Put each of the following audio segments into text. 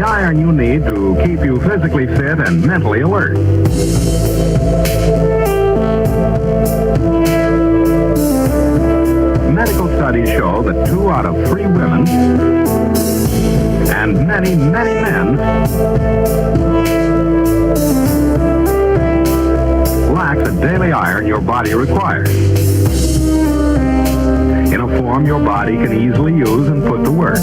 iron you need to keep you physically fit and mentally alert. Medical studies show that 2 out of 3 women and many, many men lack the daily iron your body requires, in a form your body can easily use and put to work.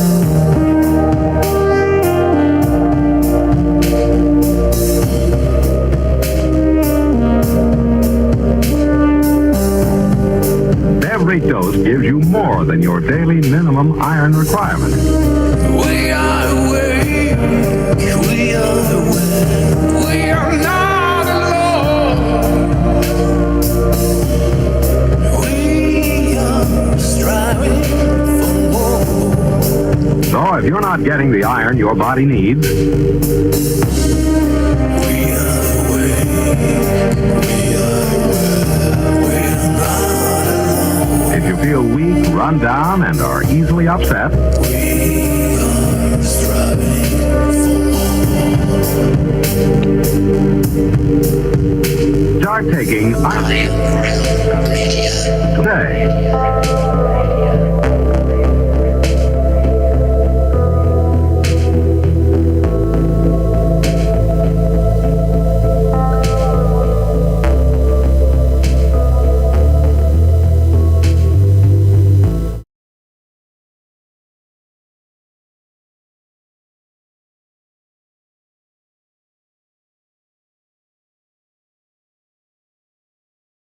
Every dose gives you more than your daily minimum iron requirement. We are awake, we are awake, we are not alone. We are striving for more. So if you're not getting the iron your body needs, We are awake, we are not alone. if you feel weak, run down, and are easily upset, We are striving for more. start taking iron today.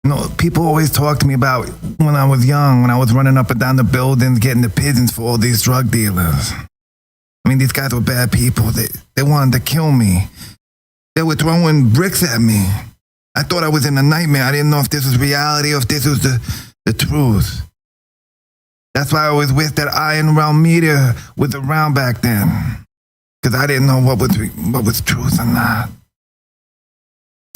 You know, people always talk to me about when I was young, when I was running up and down the buildings, getting the pigeons for all these drug dealers. I mean, these guys were bad people. They wanted to kill me. They were throwing bricks at me. I thought I was in a nightmare. I didn't know if this was reality or if this was the truth. That's why I always wish that ironrealmmedia was around back then, because I didn't know what was truth or not.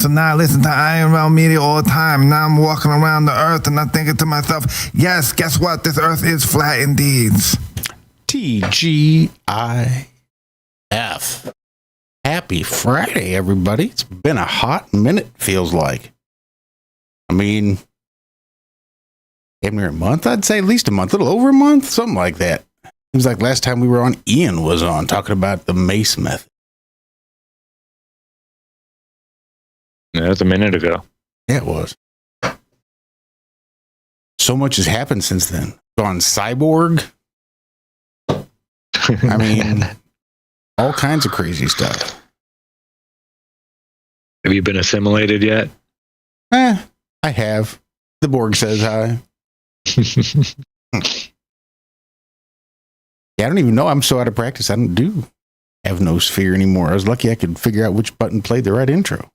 So now I listen to ironrealmmedia all the time. Now I'm walking around the earth and I'm thinking to myself, yes, guess what? This earth is flat indeed. TGIF. Happy Friday, everybody. It's been a hot minute, feels like. I mean, damn near a month, I'd say, at least a month, a little over a month, something like that. It was like last time we were on, Ian was on talking about the Mace method. Yeah, that was a minute ago. Yeah, it was. So much has happened since then. Gone cyborg. I mean, all kinds of crazy stuff. Have you been assimilated yet? I have. The Borg says hi. Yeah, I don't even know. I'm so out of practice. I don't have no sphere anymore. I was lucky I could figure out which button played the right intro.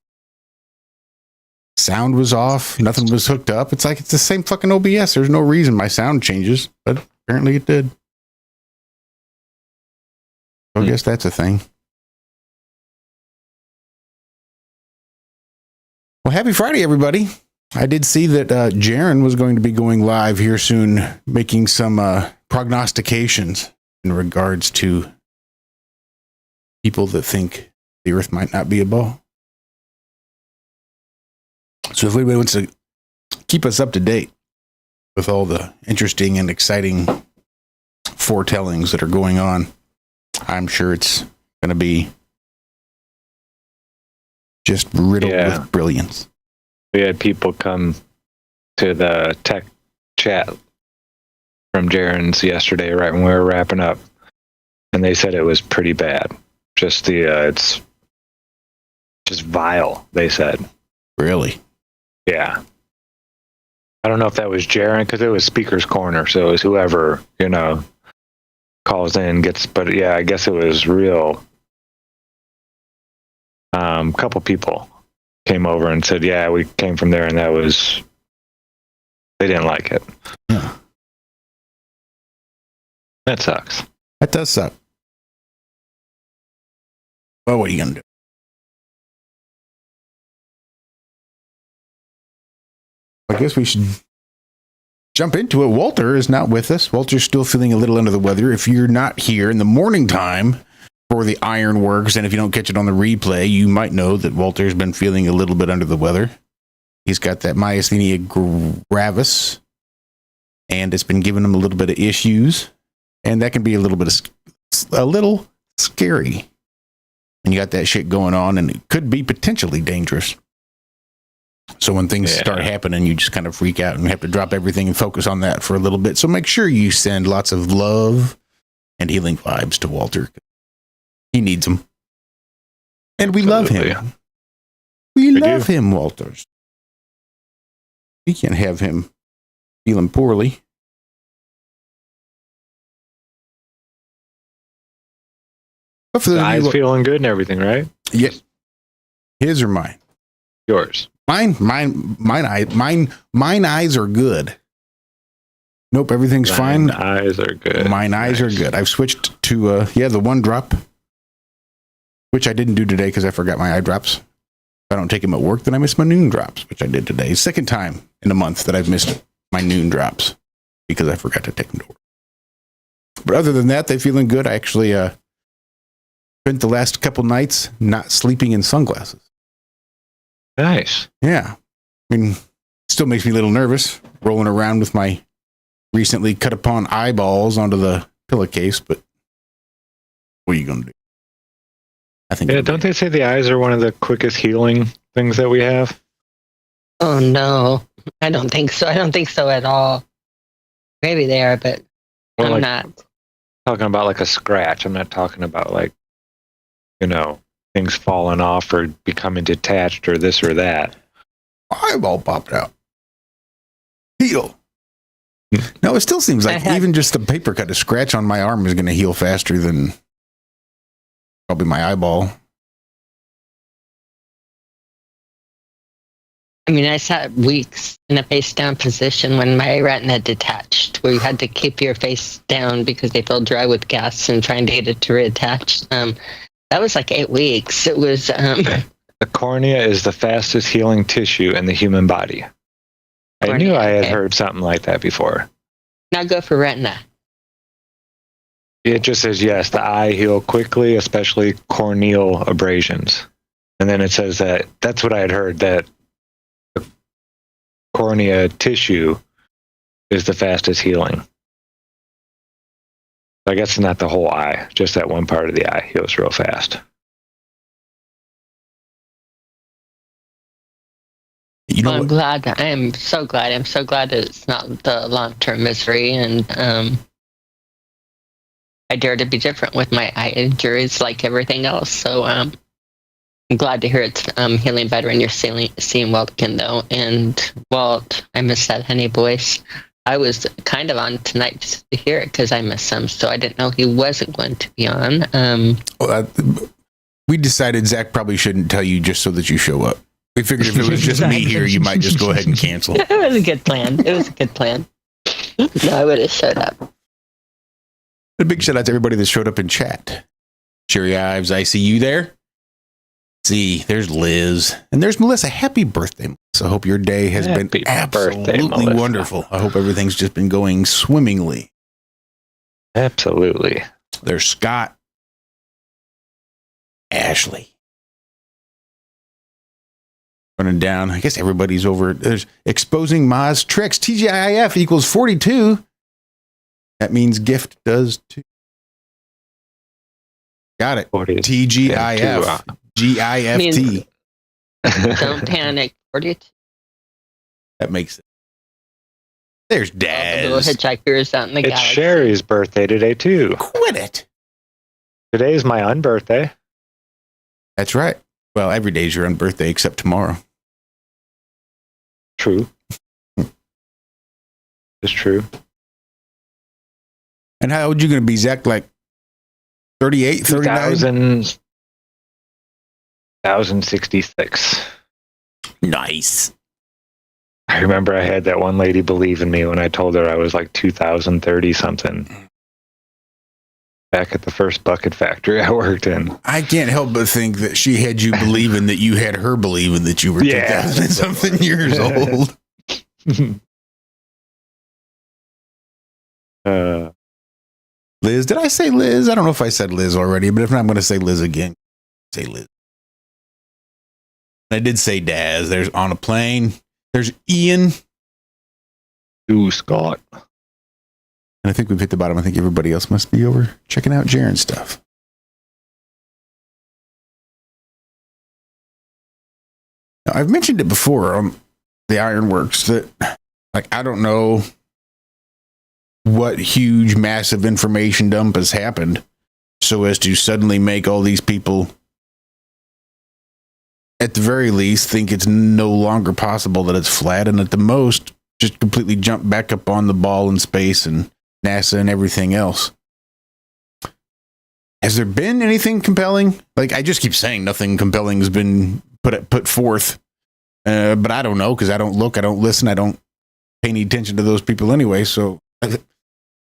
Sound was off. Nothing was hooked up. It's like it's the same fucking OBS. There's no reason my sound changes, but apparently it did. So I guess that's a thing. Well, happy Friday, everybody. I did see that Jaron was going to be going live here soon, making some prognostications in regards to people that think the Earth might not be a ball. So if anybody wants to keep us up to date with all the interesting and exciting foretellings that are going on, I'm sure it's going to be just riddled with brilliance. We had people come to the tech chat from Jaron's yesterday, right when we were wrapping up, and they said it was pretty bad. Just it's just vile, they said. Really? Yeah. I don't know if that was Jaron, because it was Speaker's Corner, so it was whoever, calls in, but yeah, I guess it was real. Couple people came over and said, yeah, we came from there, and they didn't like it. Yeah. That sucks. That does suck. Well, what are you going to do? I guess we should jump into it. Walter is not with us. Walter's still feeling a little under the weather. If you're not here in the morning time, for the ironworks. And if you don't catch it on the replay, you might know that Walter's been feeling a little bit under the weather. He's got that myasthenia gravis, and it's been giving him a little bit of issues. And that can be a little scary. And you got that shit going on, and it could be potentially dangerous. So when things start happening, you just kind of freak out and have to drop everything and focus on that for a little bit. So make sure you send lots of love and healing vibes to Walter. He needs them. And we love him. We love him, Walter. We can't have him feeling poorly. But for the eyes feeling good and everything, right? Yeah. His or mine? Yours. Mine eyes are good. Nope, everything's fine. Mine eyes are good. Mine eyes are good. I've switched to the one drop, which I didn't do today because I forgot my eye drops. If I don't take them at work, then I miss my noon drops, which I did today. Second time in a month that I've missed my noon drops because I forgot to take them to work. But other than that, they're feeling good. I actually spent the last couple nights not sleeping in sunglasses. Nice. Yeah. I mean, still makes me a little nervous rolling around with my recently cut upon eyeballs onto the pillowcase, but what are you going to do? I think. Yeah, don't they say the eyes are one of the quickest healing things that we have? Oh, no. I don't think so. I don't think so at all. Maybe they are, but Well, I'm like, not. talking about like a scratch. I'm not talking about like, things falling off or becoming detached or this or that. Eyeball popped out. Heal. No, it still seems like even just the paper cut, a scratch on my arm is going to heal faster than probably my eyeball. I mean, I sat weeks in a face down position when my retina detached, where you had to keep your face down because they felt dry with gas and trying to get it to reattach. That was like 8 weeks. It was. The cornea is the fastest healing tissue in the human body. I knew I had heard something like that before. Now go for retina. It just says, yes, the eye heal quickly, especially corneal abrasions. And then it says that's what I had heard, that the cornea tissue is the fastest healing. I guess not the whole eye, just that one part of the eye heals real fast. I'm glad. I am so glad. I'm so glad that it's not the long-term misery, and I dare to be different with my eye injuries, like everything else. So I'm glad to hear it's healing better, and you're seeing Walt again, though. And Walt, I miss that honey voice. I was kind of on tonight just to hear it because I miss him, so I didn't know he wasn't going to be on. We decided Zack probably shouldn't tell you just so that you show up. We figured if it was just me here, you might just go ahead and cancel. It was a good plan. No, I would have showed up. A big shout out to everybody that showed up in chat. Cherry Ives, I see you there. See, there's Liz. And there's Melissa. Happy birthday, Melissa. I hope your day has been absolutely wonderful. I hope everything's just been going swimmingly. Absolutely. There's Scott. Ashley. Running down. I guess everybody's over. There's exposing Ma's tricks. TGIF equals 42. That means gift does too. Got it. TGIF. GIFT. Don't panic. 42. That makes it. There's The little Daz. hitchhikers out in the It's galaxy. Sherry's birthday today, too. Quit it. Today is my unbirthday. That's right. Well, every day's your own birthday except tomorrow. True. It's true. And how old are you going to be, Zack? Like 38, 39? 1066. Nice. I remember I had that one lady believe in me when I told her I was like 2030 something. Back at the first bucket factory I worked in. I can't help but think that she had you believing that you had her believing that you were 2000 and something years old. Liz. Did I say Liz? I don't know if I said Liz already, but if not, I'm going to say Liz again. Say Liz. I did say Daz. There's On a Plane. There's Ian. Ooh, Scott. And I think we've hit the bottom. I think everybody else must be over checking out Jaren's stuff. Now, I've mentioned it before on the Ironworks that, like, I don't know what huge, massive information dump has happened so as to suddenly make all these people, at the very least, think it's no longer possible that it's flat, and at the most, just completely jump back up on the ball in space and NASA and everything else. Has there been anything compelling? Like, I just keep saying nothing compelling has been put forth, but I don't know, because I don't look, I don't listen, I don't pay any attention to those people anyway, so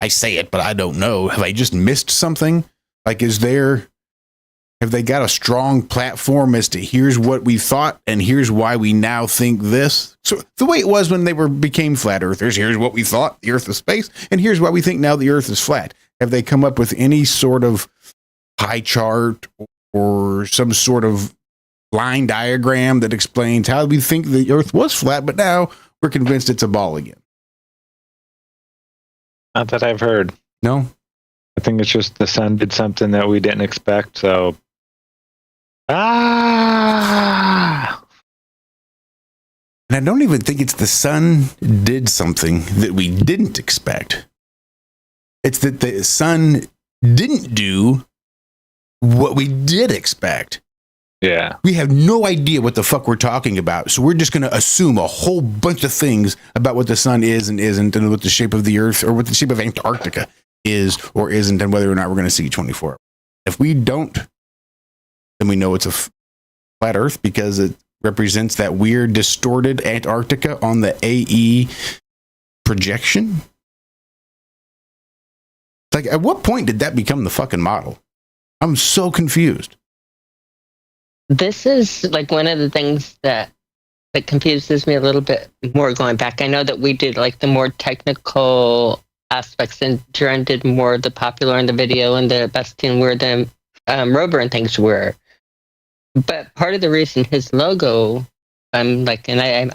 I say it, but I don't know. Have I just missed something? Like, have they got a strong platform as to here's what we thought and here's why we now think this? So the way it was when they became flat earthers, here's what we thought, the earth is space, and here's why we think now the earth is flat. Have they come up with any sort of pie chart or some sort of line diagram that explains how we think the earth was flat, but now we're convinced it's a ball again? Not that I've heard. No? I think it's just the sun did something that we didn't expect, so... Ah! And I don't even think it's the sun did something that we didn't expect. It's that the sun didn't do what we did expect. Yeah. We have no idea what the fuck we're talking about. So we're just going to assume a whole bunch of things about what the sun is and isn't, and what the shape of the earth or what the shape of Antarctica is or isn't, and whether or not we're going to see 24. If we don't, then we know it's a flat earth because it represents that weird distorted Antarctica on the AE projection. Like, at what point did that become the fucking model? I'm so confused. This is like one of the things that confuses me a little bit more going back. I know that we did like the more technical aspects, and Jaren did more of the popular in the video, and the Bastian where the rover and things were. But part of the reason his logo, I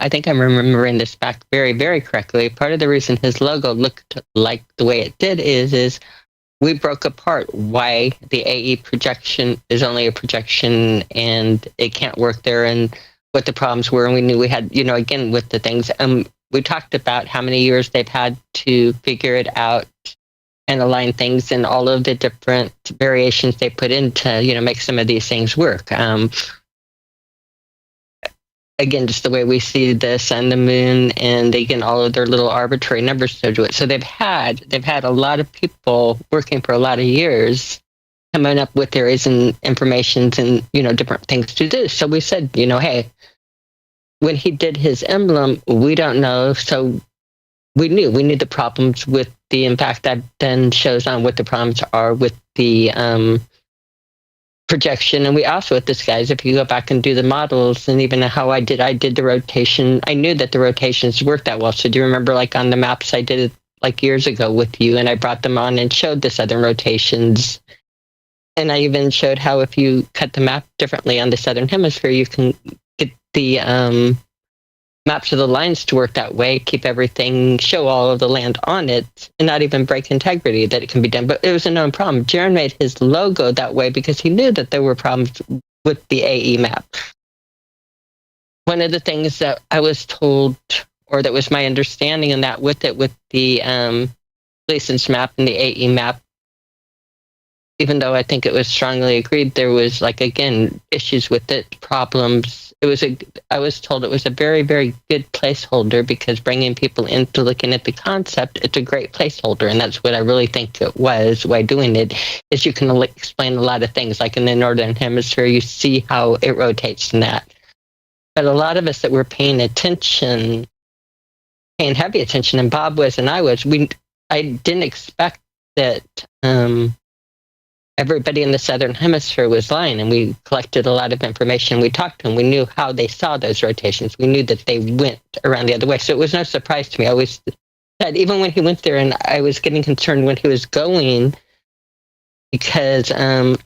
think I'm remembering this back very, very correctly. Part of the reason his logo looked like the way it did is we broke apart why the AE projection is only a projection and it can't work there, and what the problems were. And we knew we had, again, with the things. We talked about how many years they've had to figure it out and align things, and all of the different variations they put in to, make some of these things work. Again, just the way we see the sun, the moon, and again, all of their little arbitrary numbers to do it. So they've had a lot of people working for a lot of years coming up with theories and informations and, different things to do. So we said, hey, when he did his emblem, we don't know. So we knew the problems with the impact. That then shows on what the problems are with the projection. And we also, with this, guys, if you go back and do the models, and even how I did the rotation, I knew that the rotations worked that well. So do you remember, like on the maps I did it like years ago with you, and I brought them on and showed the southern rotations. And I even showed how if you cut the map differently on the southern hemisphere, you can get the maps of the lines to work that way, keep everything, show all of the land on it, and not even break integrity, that it can be done. But it was a known problem. Jaren made his logo that way because he knew that there were problems with the AE map. One of the things that I was told, or that was my understanding in that with the Gleason's map and the AE map, even though I think it was strongly agreed, there was, like, again, issues with it, problems. I was told it was a very, very good placeholder, because bringing people into looking at the concept, it's a great placeholder. And that's what I really think it was. Why doing it is you can explain a lot of things. Like in the Northern Hemisphere, you see how it rotates and that. But a lot of us that were paying heavy attention, and Bob was and I was, I didn't expect that everybody in the Southern Hemisphere was lying, and we collected a lot of information. We talked to them. We knew how they saw those rotations. We knew that they went around the other way. So it was no surprise to me. I always said, even when he went there, and I was getting concerned when he was going, because the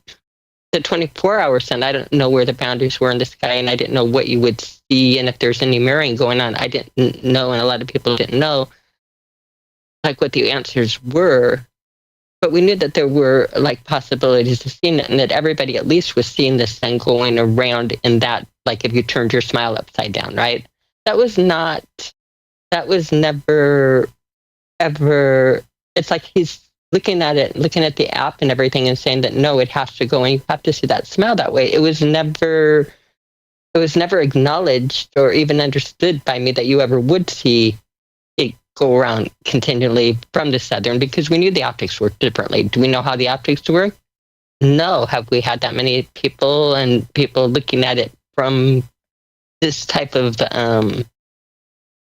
24-hour sun, I don't know where the boundaries were in the sky, and I didn't know what you would see and if there's any mirroring going on. I didn't know, and a lot of people didn't know, like, what the answers were. But we knew that there were, like, possibilities of seeing it, and that everybody at least was seeing this thing going around in that, like, if you turned your smile upside down, right? That was never, ever, it's like he's looking at it, looking at the app and everything and saying that, no, it has to go, and you have to see that smile that way. It was never acknowledged or even understood by me that you ever would see it go around continually from the southern, because we knew the optics worked differently. Do we know how the optics work? No. Have we had that many people looking at it from this type of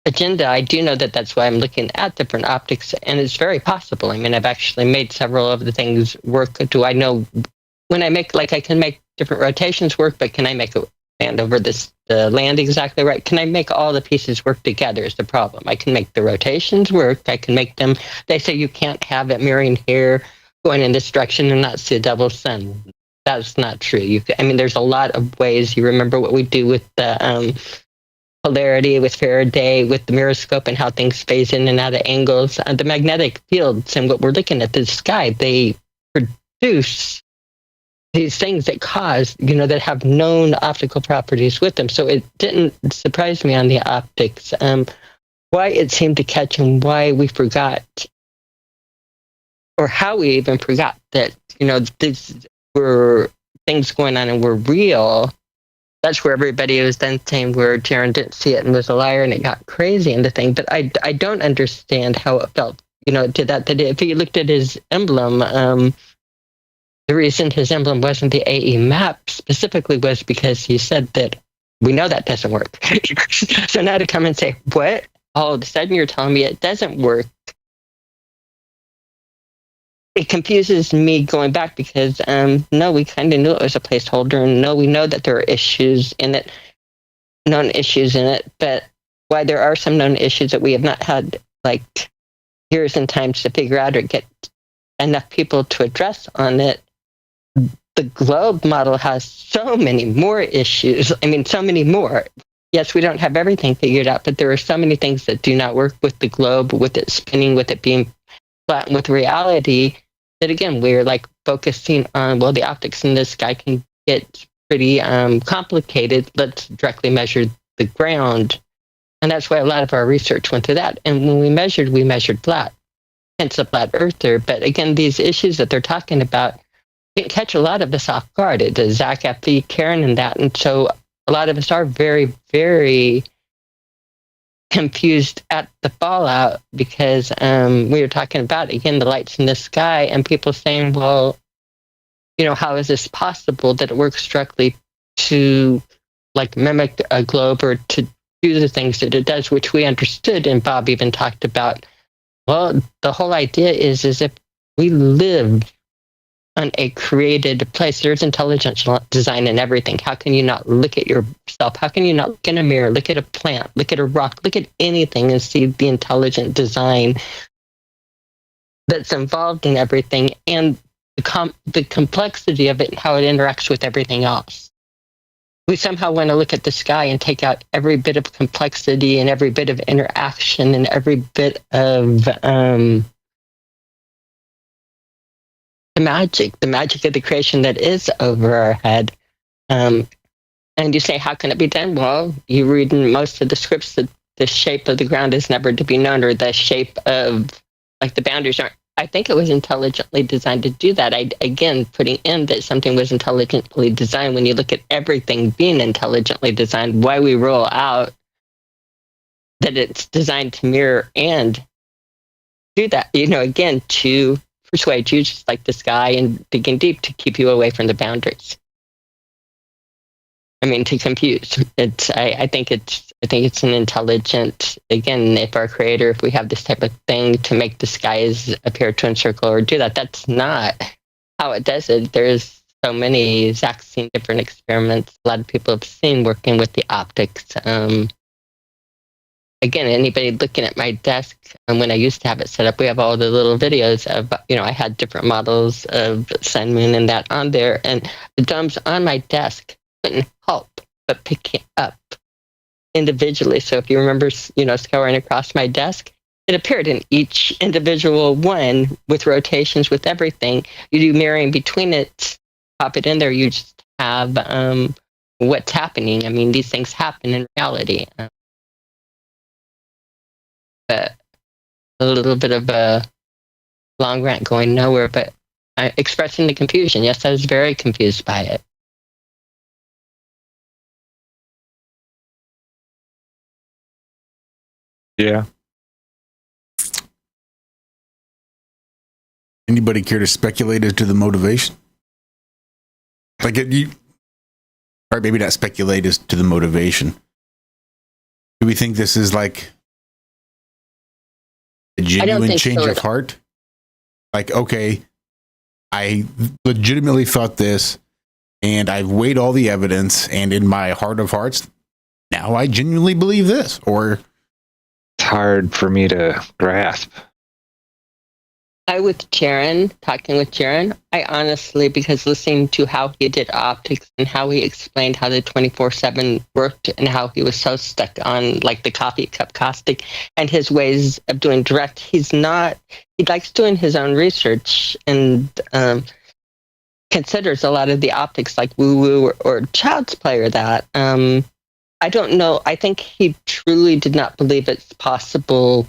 agenda? I do know that that's why I'm looking at different optics, and it's very possible. I mean, I've actually made several of the things work. Do I know when I make, like, I can make different rotations work, but can I make a land over the land exactly right? Can I make all the pieces work together is the problem. I can make the rotations work. I can make them, they say you can't have it mirroring here going in this direction and not see a double sun. That's not true. There's a lot of ways. You remember what we do with the polarity, with Faraday, with the mirroscope, and how things phase in and out of angles. The magnetic fields and what we're looking at the sky, they produce these things that cause, that have known optical properties with them. So it didn't surprise me on the optics. Why it seemed to catch and why we forgot, or how we even forgot that, these were things going on and were real. That's where everybody was then saying where Jaron didn't see it and was a liar, and it got crazy in the thing. But I don't understand how it felt, to that if you looked at his emblem, the reason his emblem wasn't the AE map specifically was because he said that we know that doesn't work. So now to come and say, what? All of a sudden you're telling me it doesn't work. It confuses me going back because, no, we kind of knew it was a placeholder, and no, we know that there are issues in it, known issues in it, but why there are some known issues that we have not had, like, years and times to figure out or get enough people to address on it. The globe model has so many more issues. So many more. Yes, we don't have everything figured out, but there are so many things that do not work with the globe, with it spinning, with it being flat, and with reality, that again, we're like focusing on, well, the optics in the sky can get pretty complicated. Let's directly measure the ground. And that's why a lot of our research went to that. And when we measured flat, hence a flat earther. But again, these issues that they're talking about didn't catch a lot of us off guard. It does Zack, Effie, Karen, and that. And so a lot of us are very, very confused at the fallout because we were talking about, again, the lights in the sky and people saying, well, how is this possible that it works directly to, like, mimic a globe or to do the things that it does, which we understood, and Bob even talked about. Well, the whole idea is if we live on a created place, there's intelligent design in everything. How can you not look at yourself? How can you not look in a mirror, look at a plant, look at a rock, look at anything and see the intelligent design that's involved in everything and the complexity of it and how it interacts with everything else? We somehow want to look at the sky and take out every bit of complexity and every bit of interaction and every bit of the magic of the creation that is over our head. And you say, how can it be done? Well, you read in most of the scripts that the shape of the ground is never to be known, or the shape of, like, the boundaries aren't. I think it was intelligently designed to do that. Again, putting in that something was intelligently designed, when you look at everything being intelligently designed, why we roll out that it's designed to mirror and do that, again, to persuade you, just like the sky and digging deep, to keep you away from the boundaries. To confuse. I think it's an intelligent, again, if our creator, if we have this type of thing to make the skies appear to encircle or do that, that's not how it does it. There's so many, Zack's seen different experiments, a lot of people have seen working with the optics. again, anybody looking at my desk, and when I used to have it set up, we have all the little videos of, I had different models of sun, moon, and that on there, and the domes on my desk couldn't help but pick it up individually. So if you remember, scouring across my desk, it appeared in each individual one with rotations, with everything. You do mirroring between it, pop it in there, you just have what's happening. I mean, these things happen in reality. But a little bit of a long rant going nowhere, but expressing the confusion. Yes, I was very confused by it. Yeah. Anybody care to speculate as to the motivation? Or maybe not speculate as to the motivation. Do we think this is like a genuine change of heart? Like, okay, I legitimately thought this, and I've weighed all the evidence, and in my heart of hearts, now I genuinely believe this. Or it's hard for me to grasp. Talking with Jaron, I honestly, because listening to how he did optics and how he explained how the 24/7 worked and how he was so stuck on like the coffee cup caustic and his ways of doing direct, he likes doing his own research and considers a lot of the optics like woo-woo or child's play or that. I don't know. I think he truly did not believe it's possible.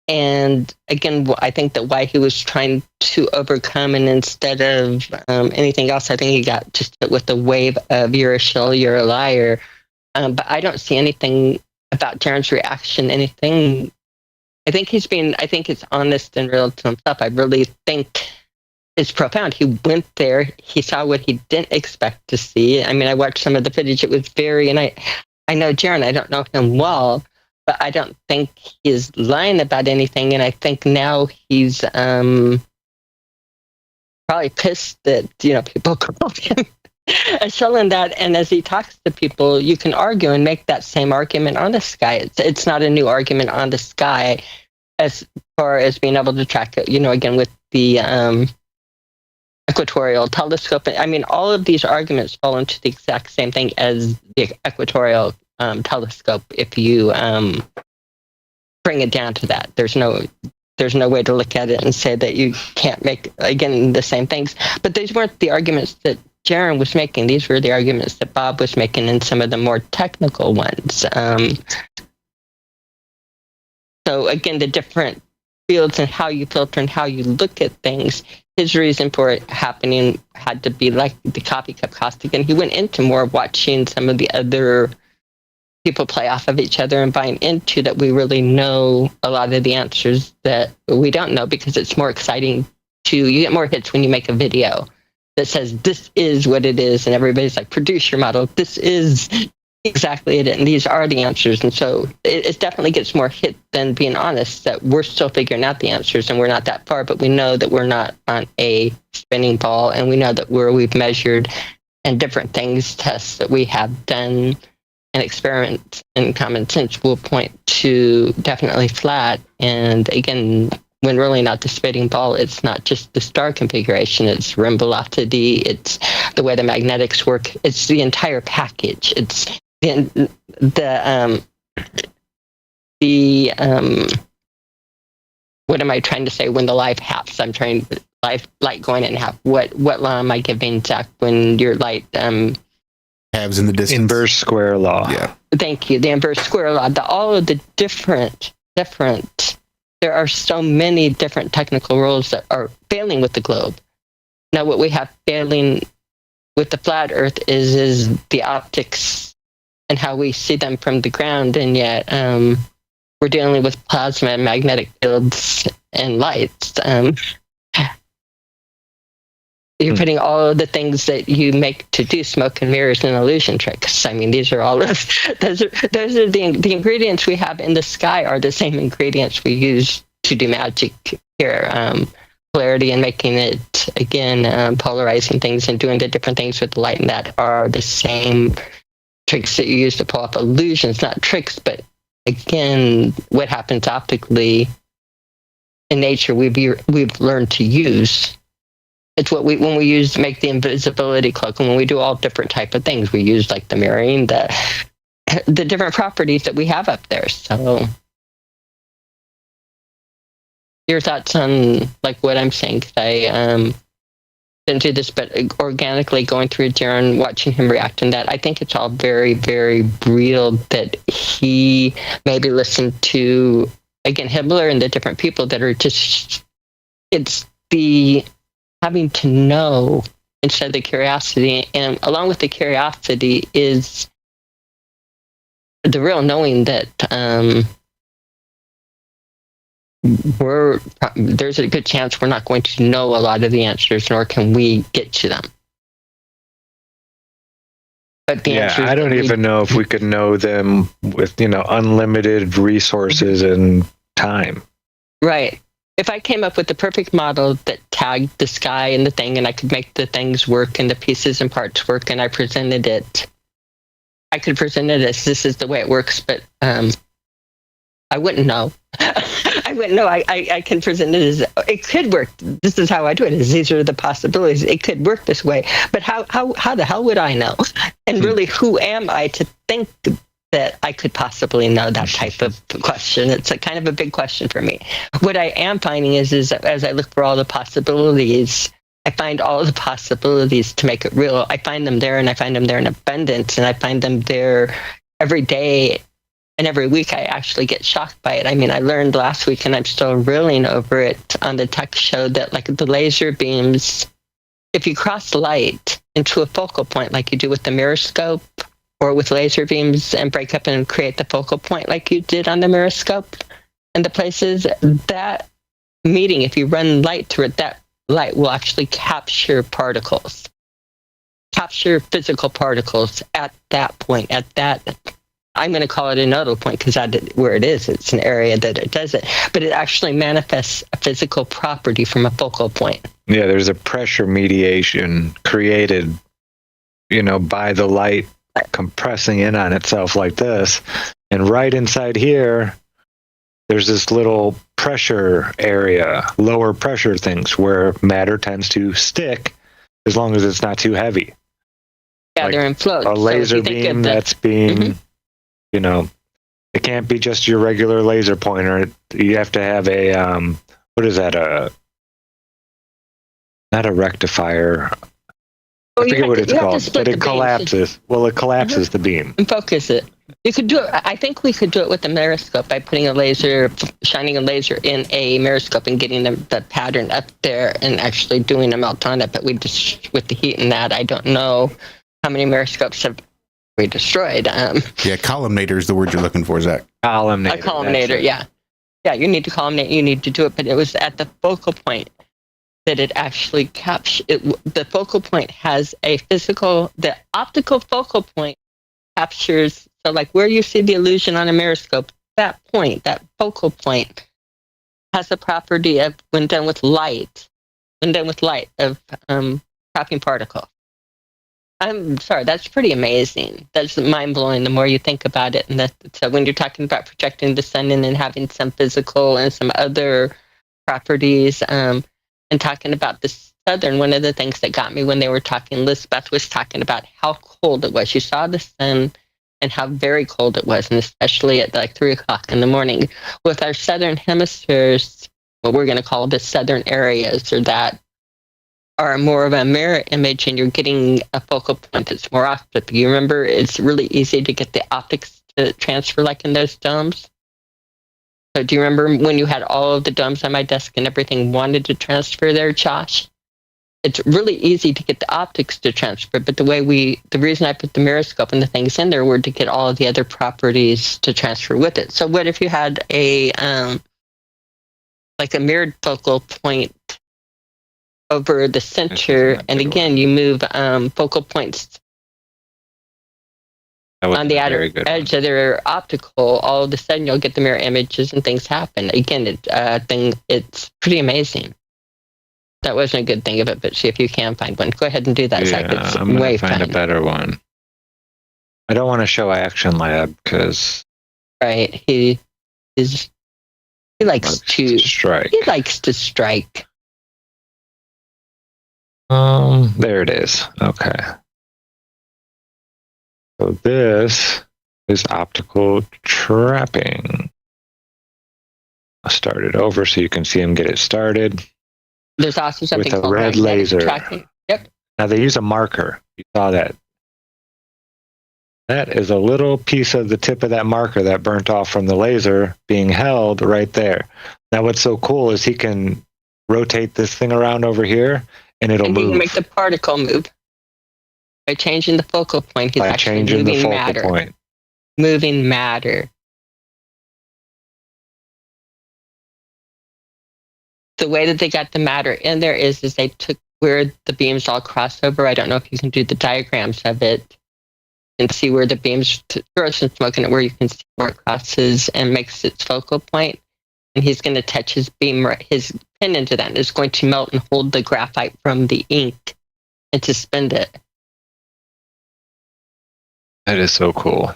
And again, I think that why he was trying to overcome, and instead of anything else, I think he got just hit with the wave of "you're a shill, you're a liar." But I don't see anything about Jaron's reaction. Anything. I think it's honest and real to himself. I really think it's profound. He went there. He saw what he didn't expect to see. I mean, I watched some of the footage. It was and I know Jaron. I don't know him well. But I don't think he's lying about anything, and I think now he's probably pissed that people called him a shill in that. And as he talks to people, you can argue and make that same argument on the sky. It's not a new argument on the sky as far as being able to track it. Again with the equatorial telescope. I mean, all of these arguments fall into the exact same thing as the equatorial telescope. If you bring it down to that, there's no way to look at it and say that you can't make again the same things. But these weren't the arguments that Jaron was making. These were the arguments that Bob was making in some of the more technical ones. So again, the different fields and how you filter and how you look at things. His reason for it happening had to be like the coffee cup caustic, and he went into more watching some of the other people play off of each other and buying into that we really know a lot of the answers that we don't know, because it's more exciting you get more hits when you make a video that says this is what it is, and everybody's like, produce your model, this is exactly it, and these are the answers. And so it definitely gets more hit than being honest that we're still figuring out the answers and we're not that far, but we know that we're not on a spinning ball, and we know that we've measured and different things, tests that we have done and experiments and common sense will point to definitely flat. And again, when really not the spinning ball, it's not just the star configuration, it's rim velocity, it's the way the magnetics work, it's the entire package. It's the what am I trying to say when the light halves? I'm trying light going in half. What law am I giving, Zack, when your light halves in the distance? Inverse square law. Yeah. Thank you. The inverse square law. All of the different. There are so many different technical rules that are failing with the globe. Now, what we have failing with the flat Earth is the optics and how we see them from the ground, and yet we're dealing with plasma and magnetic fields and lights. You're putting all of the things that you make to do smoke and mirrors and illusion tricks. I mean, these are all of those are the ingredients we have in the sky are the same ingredients we use to do magic here. Polarity and making it again, polarizing things and doing the different things with the light, and that are the same tricks that you use to pull off illusions, not tricks, but again, what happens optically in nature, we've learned to use. It's what when we use make the invisibility cloak, and when we do all different type of things, we use like the mirroring, the different properties that we have up there. So, your thoughts on like what I'm saying? 'Cause I didn't do this, but organically going through Jaron, watching him react and that, I think it's all very, very real that he maybe listened to, again, Himmler and the different people that are just, it's the having to know instead of the curiosity. And along with the curiosity is the real knowing that there's a good chance we're not going to know a lot of the answers, nor can we get to them. But the answers, I don't even know if we could know them with, unlimited resources and time. Right. If I came up with the perfect model that tagged the sky and the thing, and I could make the things work and the pieces and parts work, and I presented it, I could present it as this is the way it works, but I wouldn't know. I wouldn't know. I can present it as it could work. This is how I do it. These are the possibilities. It could work this way. But how the hell would I know? And really, who am I to think that I could possibly know that type of question? It's a kind of a big question for me. What I am finding is as I look for all the possibilities, I find all the possibilities to make it real. I find them there, and I find them there in abundance, and I find them there every day. And every week I actually get shocked by it. I mean, I learned last week, and I'm still reeling over it on the tech show, that like the laser beams, if you cross light into a focal point like you do with the mirroscope or with laser beams and break up and create the focal point like you did on the mirroscope and the places, that meeting, if you run light through it, that light will actually capture physical particles at that point, at that, I'm going to call it a Knodel point because where it is, it's an area that it does it, but it actually manifests a physical property from a focal point. Yeah, there's a pressure mediation created, by the light compressing in on itself like this. And right inside here, there's this little pressure area, lower pressure things where matter tends to stick as long as it's not too heavy. Yeah, like they're in float. A laser beam that's being... it can't be just your regular laser pointer. You have to have a, what is that? Not a rectifier. I forget what it's called, but it collapses. Well, it collapses the beam. And focus it. You could do it. I think we could do it with a mirroscope by putting shining a laser in a mirroscope and getting the pattern up there and actually doing a melt on it. But with the heat and that, I don't know how many miroscopes have we destroyed. Columnator is the word you're looking for, Zack. Columnator. A columnator, yeah. Yeah, you need to columnate, you need to do it, but it was at the focal point that it actually captures it. The focal point has the optical focal point captures, so like where you see the illusion on a miroscope, that point, that focal point has the property of, when done with light, of trapping particles. I'm sorry, that's pretty amazing. That's mind-blowing the more you think about it. And so when you're talking about projecting the sun in and having some physical and some other properties, and talking about the southern, one of the things that got me when they were talking, Lisbeth was talking about how cold it was. You saw the sun and how very cold it was, and especially at like 3 o'clock in the morning. With our southern hemispheres, what we're going to call the southern areas, or that are more of a mirror image, and you're getting a focal point that's more optic. You remember, it's really easy to get the optics to transfer like in those domes. So do you remember when you had all of the domes on my desk and everything wanted to transfer there, Josh? It's really easy to get the optics to transfer, but the reason I put the mirroscope and the things in there were to get all of the other properties to transfer with it. So what if you had a mirrored focal point over the center, and again, you move focal points on the outer edge of their optical, all of a sudden you'll get the mirror images and things happen. Again, it's pretty amazing. That wasn't a good thing of it, but see if you can find one. Go ahead and do that, Zack. It's I'm way find fun. a better one. I don't want to show Action Lab because Right. He likes to strike. He likes to strike. There it is. Okay. So this is optical trapping. I'll start it over so you can see him get it started. There's also something With a called red magnetic laser. tracking. Yep. Now they use a marker. You saw that. That is a little piece of the tip of that marker that burnt off from the laser being held right there. Now what's so cool is he can rotate this thing around over here and it'll And he move. can make the particle move. By changing the focal point, he's by actually changing the moving focal matter. point. Moving matter. The way that they got the matter in there is they took where the beams all cross over. I don't know if you can do the diagrams of it and see where the beams throw some smoke in it, where you can see where it crosses and makes its focal point. And he's going to touch his his pin into that, and it's going to melt and hold the graphite from the ink and suspend it. That is so cool.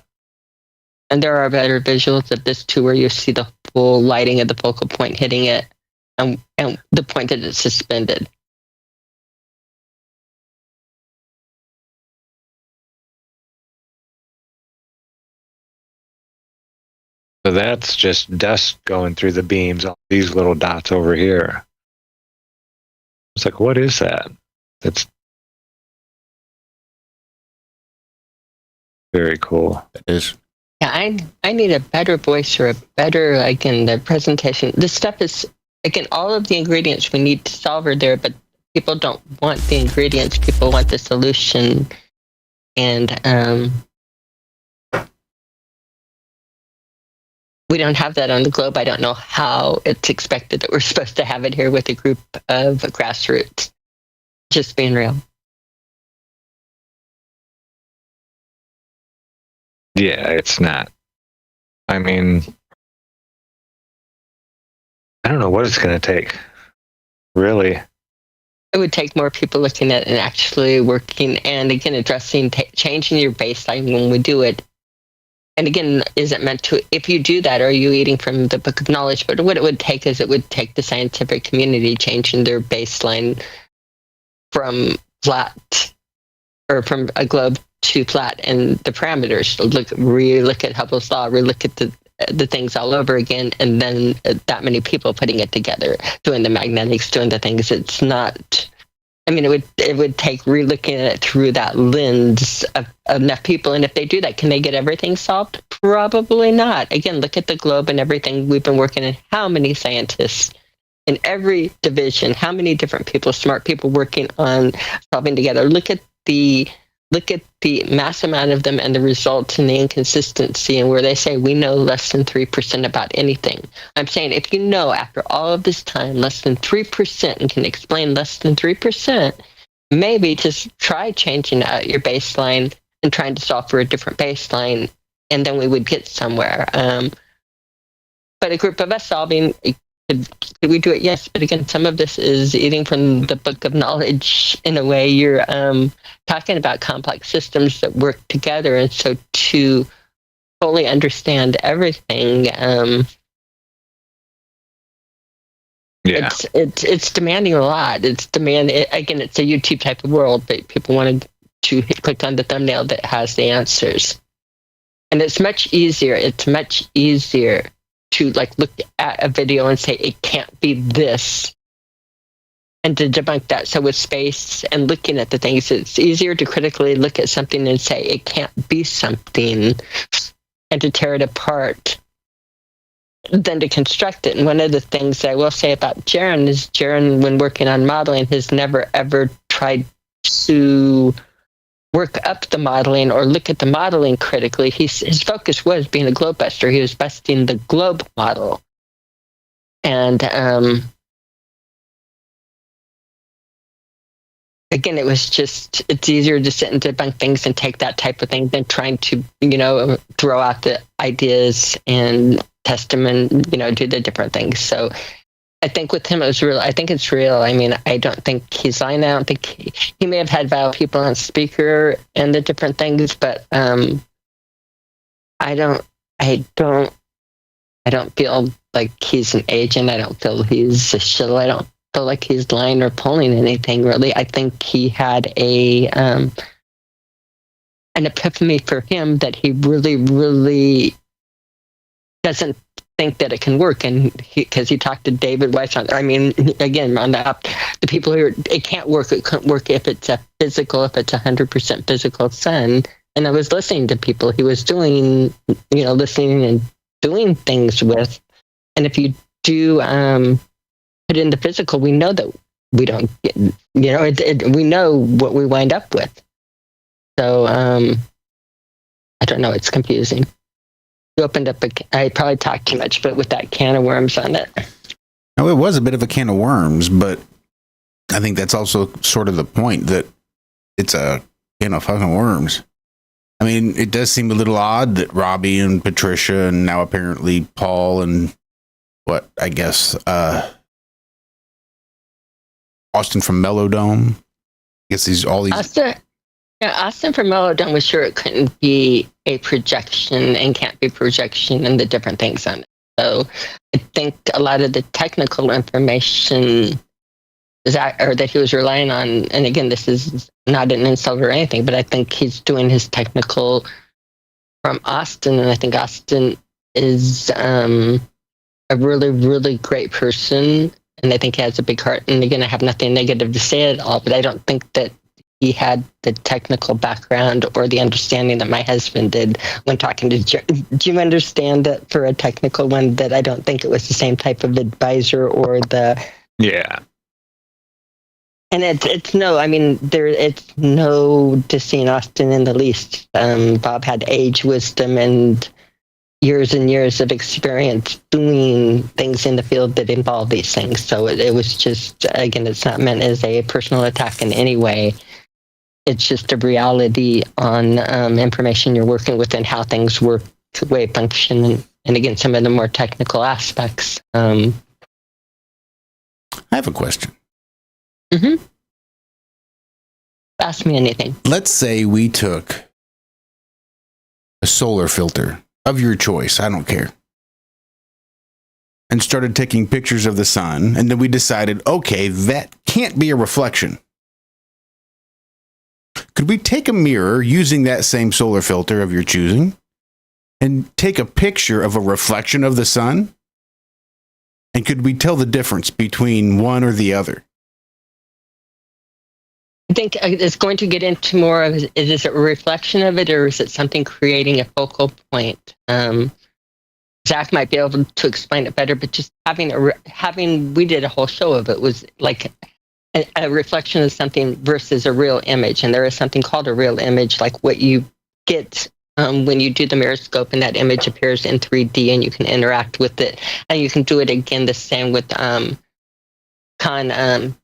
And there are better visuals of this too, where you see the full lighting of the focal point hitting it and the point that it's suspended. So that's just dust going through the beams, all these little dots over here. It's like, what is that? That's very cool. It is. Yeah, I need a better voice or a better, again, the presentation. This stuff is, again, all of the ingredients we need to solve are there, but people don't want the ingredients. People want the solution. And we don't have that on the globe. I don't know how it's expected that we're supposed to have it here with a group of grassroots. Just being real. Yeah, it's not. I mean, I don't know what it's going to take. Really. It would take more people looking at it and actually working, and again, addressing, changing your baseline when we do it. And again, is it meant to, if you do that, are you eating from the book of knowledge? But what it would take is it would take the scientific community changing their baseline from flat, or from a globe to flat, and the parameters. Re-look at Hubble's law, re-look at the things all over again, and then that many people putting it together, doing the magnetics, doing the things. It's not, I mean, it would take re-looking at it through that lens of enough people. And if they do that, can they get everything solved? Probably not. Again, look at the globe and everything we've been working in. How many scientists in every division? How many different people, smart people working on solving together? Look at the mass amount of them and the results and the inconsistency, and where they say we know less than 3% about anything. I'm saying if you know after all of this time less than 3% and can explain less than 3%, maybe just try changing out your baseline and trying to solve for a different baseline, and then we would get somewhere. But a group of us solving, could we do it? Yes. But again, some of this is eating from the book of knowledge in a way. You're talking about complex systems that work together. And so to fully understand everything, it's demanding a lot. It's again, it's a YouTube type of world, but people want to click on the thumbnail that has the answers. And it's much easier to look at a video and say it can't be this, and to debunk that. So with space and looking at the things, it's easier to critically look at something and say it can't be something, and to tear it apart than to construct it. And one of the things I will say about Jaron is Jaron, when working on modeling, has never ever tried to work up the modeling or look at the modeling critically. His focus was being a globe buster. He was busting the globe model. And again, it's easier to sit and debunk things and take that type of thing than trying to, throw out the ideas and test them and, do the different things. So I think with him, it was real. I think it's real. I mean, I don't think he's lying. I don't think he may have had valid people on speaker and the different things, but I don't I don't feel like he's an agent. I don't feel he's a shill. I don't feel like he's lying or pulling anything, really. I think he had an epiphany for him that he really, really doesn't think that it can work. And because he talked to David Weiss on, I mean, again, on the people who are, it can't work. It couldn't work if it's a 100% physical sun. And I was listening to people he was doing, listening and doing things with. And if you do put in the physical, we know that we don't get, we know what we wind up with. So I don't know. It's confusing. You opened up I probably talked too much, but with that can of worms on it. No, it was a bit of a can of worms, but I think that's also sort of the point, that it's a can of fucking worms. I mean, it does seem a little odd that Robbie and Patricia and now apparently Paul and Austin from Mellowdome. I guess Austin from Mellowdome was sure it couldn't be a projection and can't be projection and the different things on it. So I think a lot of the technical information that he was relying on, and again, this is not an insult or anything, but I think he's doing his technical from Austin, and I think Austin is a really, really great person, and I think he has a big heart. And again, I have nothing negative to say at all, but I don't think that he had the technical background or the understanding that my husband did when talking to do you understand that for a technical one, that I don't think it was the same type of advisor or the... Yeah. And it's no dissing Austin in the least. Bob had age, wisdom, and years of experience doing things in the field that involve these things. So it was just, again, it's not meant as a personal attack in any way. It's just a reality on information you're working with and how things work, the way function, and again, some of the more technical aspects. I have a question. Mm-hmm. Ask me anything. Let's say we took a solar filter of your choice, I don't care, and started taking pictures of the sun, and then we decided, okay, that can't be a reflection. Could we take a mirror using that same solar filter of your choosing and take a picture of a reflection of the sun? And could we tell the difference between one or the other? I think it's going to get into more of, is it a reflection of it, or is it something creating a focal point? Zack might be able to explain it better, but just we did a whole show of it, was like a reflection of something versus a real image. And there is something called a real image, like what you get when you do the mirror scope, and that image appears in 3D and you can interact with it. And you can do it again the same with concave.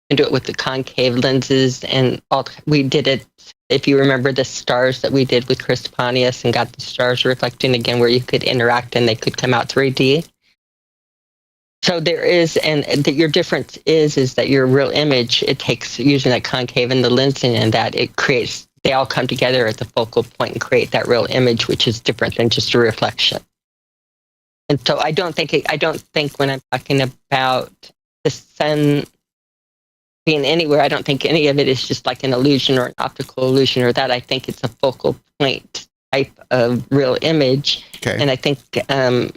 You can do it with the concave lenses, and we did it, if you remember the stars that we did with Chris Pontius and got the stars reflecting again, where you could interact and they could come out 3D. So there is, and your difference is that your real image, it takes using that concave and the lensing, and that it creates, they all come together at the focal point and create that real image, which is different than just a reflection. And so I don't think when I'm talking about the sun being anywhere, I don't think any of it is just like an illusion or an optical illusion or that. I think it's a focal point type of real image. Okay. And I think that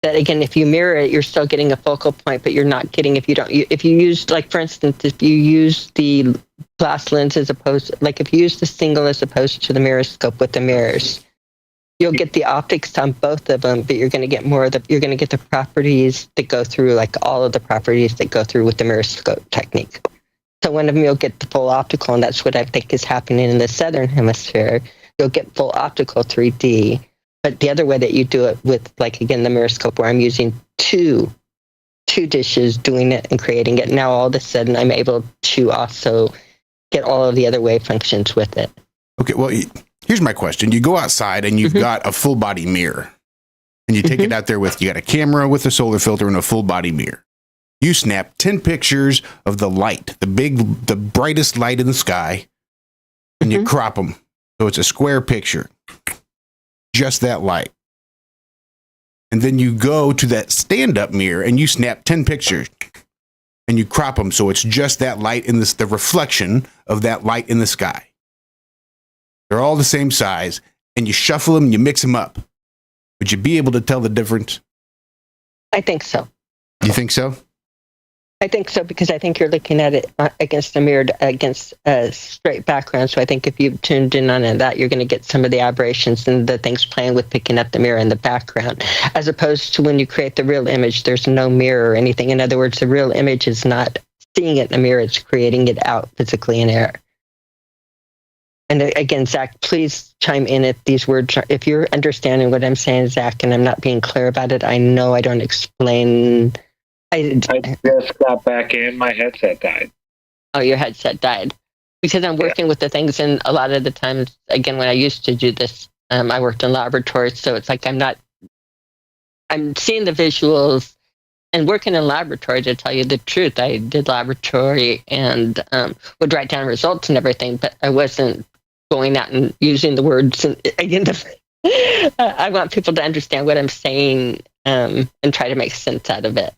again, if you mirror it, you're still getting a focal point, but you're not getting, if you use, like, for instance, if you use the glass lens as opposed, like if you use the single as opposed to the mirror scope with the mirrors, you'll get the optics on both of them, but you're going to get you're going to get the properties that go through, like all of the properties that go through with the mirror scope technique. So one of them, you'll get the full optical, and that's what I think is happening in the southern hemisphere. You'll get full optical 3D. But the other way that you do it with, like, again, the mirror scope, where I'm using two dishes doing it and creating it, now all of a sudden I'm able to also get all of the other wave functions with it. Okay, well, here's my question. You go outside and you've got a full body mirror, and you take it out there you got a camera with a solar filter and a full body mirror. You snap 10 pictures of the light, the brightest light in the sky, and you crop them. So it's a square picture. just that light. And then you go to that stand-up mirror and you snap 10 pictures and you crop them so it's just that light in the reflection of that light in the sky. They're all the same size, and you shuffle them and you mix them up. Would you be able to tell the difference? I think so. You think so? I think so, because I think you're looking at it against a mirrored, against a straight background. So I think if you tuned in on that, you're going to get some of the aberrations and the things playing with picking up the mirror in the background, as opposed to when you create the real image, there's no mirror or anything. In other words, the real image is not seeing it in the mirror, it's creating it out physically in air. And again, Zach, please chime in if these words are, if you're understanding what I'm saying, Zach, and I'm not being clear about it. I know I don't explain. I just got back in. My headset died. Oh, your headset died. Because I'm working with the things, and a lot of the times, again, when I used to do this, I worked in laboratories, so it's like I'm seeing the visuals and working in laboratory, to tell you the truth. I did laboratory and would write down results and everything, but I wasn't going out and using the words. And again, I want people to understand what I'm saying and try to make sense out of it.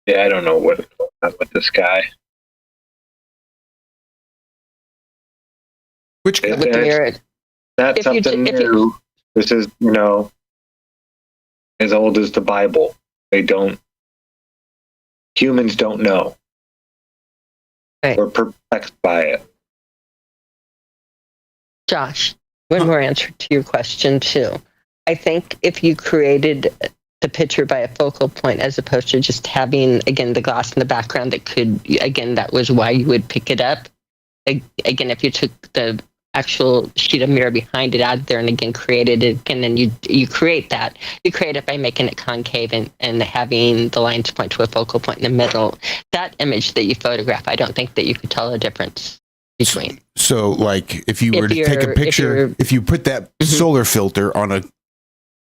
Yeah, I don't know what's going on with this guy. Which With the mirror. That's If you something ju- if you- new. This is, as old as the Bible. Humans don't know. Right. We're perplexed by it. Josh, one more answer to your question, too. I think if you created the picture by a focal point, as opposed to just having, again, the glass in the background, that was why you would pick it up. Again, if you took the actual sheet of mirror behind it out there and again created it, and then you create that. You create it by making it concave and having the lines point to a focal point in the middle. That image that you photograph, I don't think that you could tell the difference between. So, like, if you were to take a picture, if you put that solar filter on a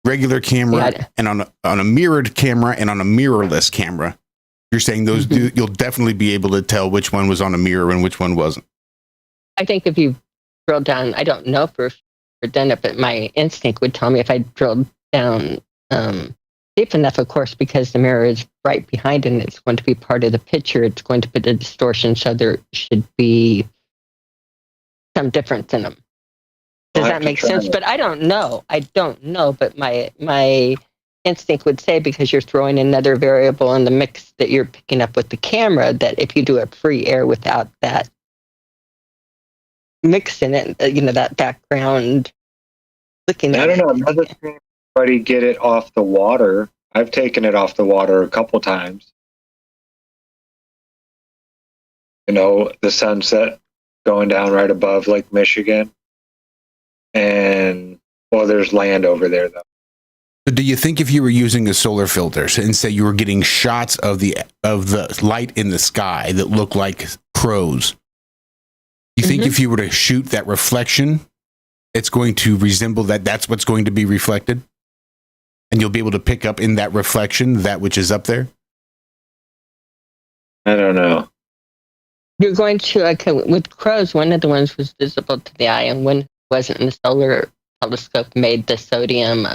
regular camera and on a mirrored camera and on a mirrorless camera, you're saying those you'll definitely be able to tell which one was on a mirror and which one wasn't. I think if you drill down, I don't know for sure done it, but my instinct would tell me if I drilled down deep enough, of course, because the mirror is right behind it and it's going to be part of the picture, it's going to put a distortion, so there should be some difference in them. Does that make sense? But I don't know. But my instinct would say, because you're throwing another variable in the mix that you're picking up with the camera, that if you do a free air without that mix in it, that background looking at I don't know. I've never seen anybody get it off the water. I've taken it off the water a couple times. The sunset going down right above Lake Michigan. And, there's land over there, though. So do you think if you were using a solar filter and say you were getting shots of the light in the sky that look like crows, you think if you were to shoot that reflection, it's going to resemble that's what's going to be reflected? And you'll be able to pick up in that reflection that which is up there? I don't know. You're going to, with crows, one of the ones was visible to the eye, and one wasn't, in the solar telescope made the sodium.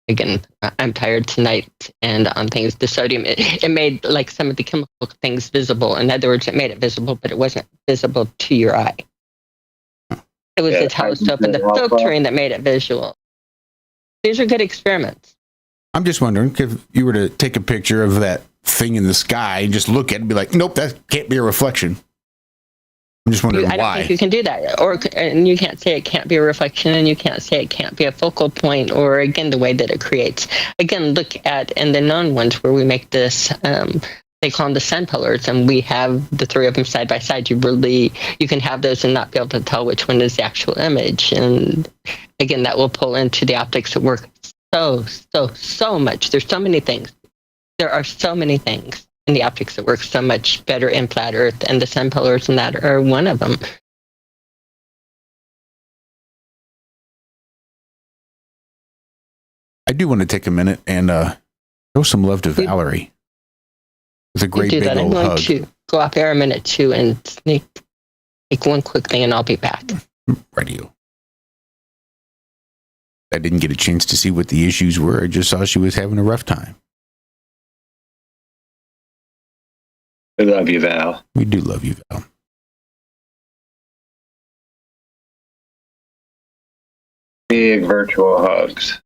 Again, I'm tired tonight and on things. The sodium, it made like some of the chemical things visible. In other words, it made it visible, but it wasn't visible to your eye. It was the telescope and the filtering that made it visual. These are good experiments. I'm just wondering if you were to take a picture of that thing in the sky and just look at it and be like, nope, that can't be a reflection. I'm just wondering why. I don't think you can do that. And you can't say it can't be a reflection, and you can't say it can't be a focal point, or again, the way that it creates. Again, look at, in the known ones where we make this, they call them the sun pillars, and we have the three of them side by side. You can have those and not be able to tell which one is the actual image. And again, that will pull into the optics that work so much. There's so many things. There are so many things in the optics that work so much better in flat Earth, and the sun pillars and that are one of them. I do want to take a minute and show some love to Valerie. With a great do big that. I'm old going hug. to go off air a minute too and sneak one quick thing, and I'll be back. Radio. I didn't get a chance to see what the issues were. I just saw she was having a rough time. We love you, Val. We do love you, Val. Big virtual hugs.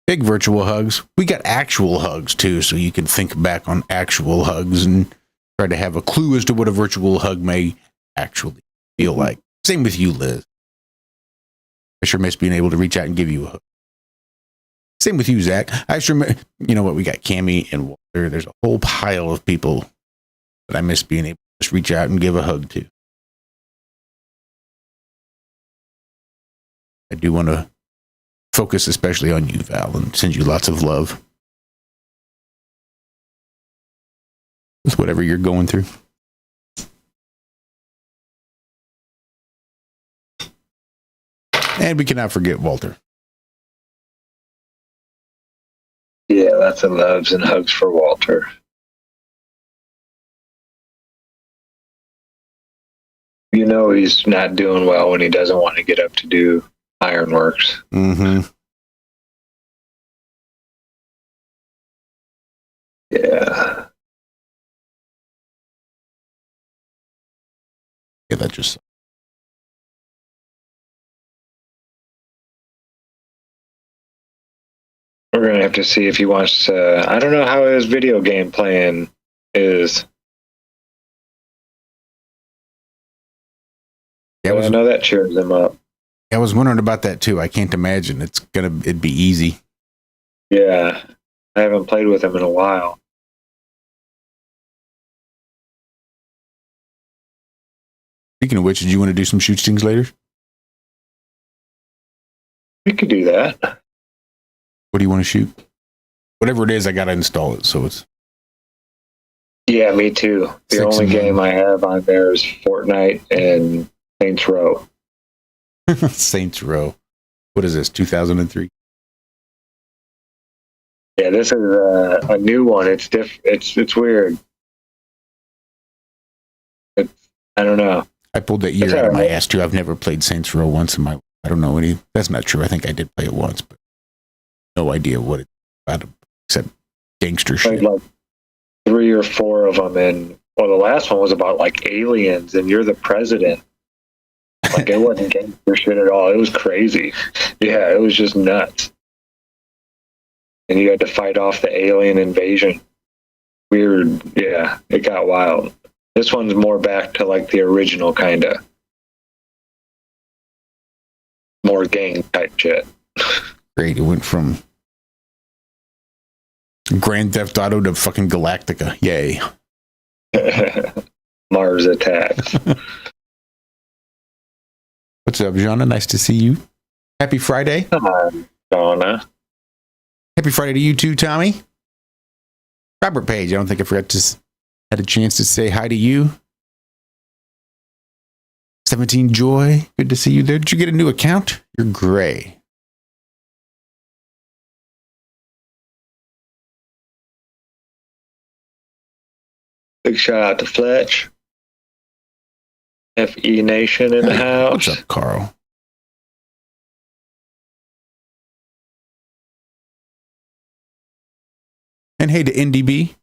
Big virtual hugs. We got actual hugs too, so you can think back on actual hugs and try to have a clue as to what a virtual hug may actually feel like. Same with you, Liz. I sure miss being able to reach out and give you a hug. Same with you, Zack. I sure, you know what? We got Cami and Walter. There's a whole pile of people that I miss being able to just reach out and give a hug to. I do want to focus especially on you, Val, and send you lots of love with whatever you're going through. And we cannot forget Walter. Yeah, lots of loves and hugs for Walter. You know he's not doing well when he doesn't want to get up to do ironworks. Mm-hmm. Yeah. Yeah, that just... We're going to have to see if he wants to... I don't know how his video game playing is. Yeah, I know that cheers him up. I was wondering about that too. I can't imagine it'd be easy. Yeah. I haven't played with him in a while. Speaking of which, did you want to do some shoot stings later? We could do that. What do you want to shoot? Whatever it is, I got to install it. So it's... Yeah, me too. The 6 only and 1. game I have on there is Fortnite and Saints Row. Saints Row. What is this, 2003? Yeah, this is a new one. It's it's weird. I don't know. I pulled that year That's out of all my right. ass too. I've never played Saints Row once in my life. I don't know any. That's not true. I think I did play it once, but no idea what it's about except gangster Played shit. like 3 or 4 of them, and well, the last one was about like aliens, and you're the president. Like it wasn't gangster shit at all. It was crazy. Yeah, it was just nuts. And you had to fight off the alien invasion. Weird. Yeah, it got wild. This one's more back to like the original kind of more gang type shit. Great. It went from Grand Theft Auto to fucking Galactica. Yay. Mars Attacks. What's up, Jana? Nice to see you. Happy Friday. Come on, Donna. Happy Friday to you too, Tommy. Robert Page. I don't think I forgot to had a chance to say hi to you. 17 Joy. Good to see you there. Did you get a new account? You're gray. Big shout out to Fletch. FE Nation in the house. What's up, Carl? And hey to NDB.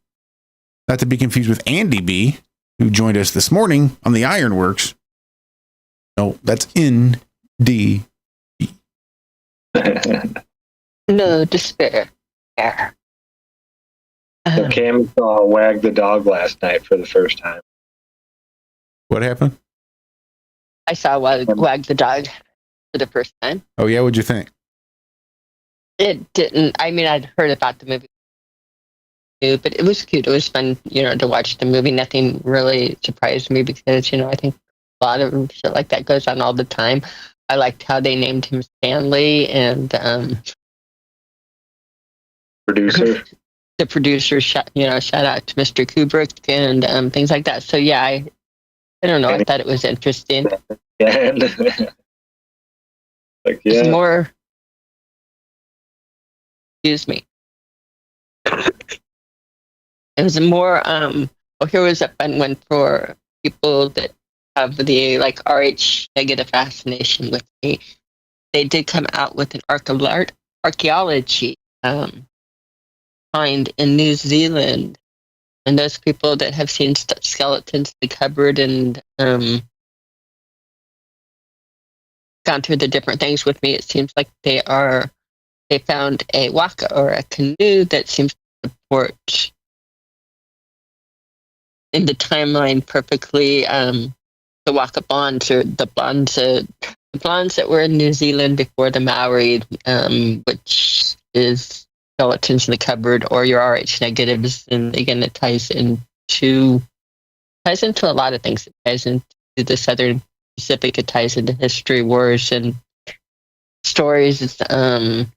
Not to be confused with Andy B, who joined us this morning on the Ironworks. No, that's ND. No despair. Yeah. So Cami saw Wag the dog last night for the first time. What happened? I saw Wag the dog for the first time. Oh, yeah, what'd you think? It didn't. I mean, I'd heard about the movie, but it was cute. It was fun, to watch the movie. Nothing really surprised me because, I think a lot of shit like that goes on all the time. I liked how they named him Stanley, and Producer. the producer, shout out to Mr. Kubrick and things like that. So yeah, I don't know. I thought it was interesting. And like, It's yeah. more. Excuse me. It was more Oh, here was a fun one for people that have the like RH negative fascination with me. They did come out with an archaeology find in New Zealand, and those people that have seen skeletons in the cupboard and gone through the different things with me, it seems like they found a waka or a canoe that seems to support in the timeline perfectly the waka bonds or the bonds that were in New Zealand before the Maori, which is skeletons in the cupboard or your RH negatives, and again it ties into a lot of things. It ties into the Southern Pacific, it ties into history, wars, and stories that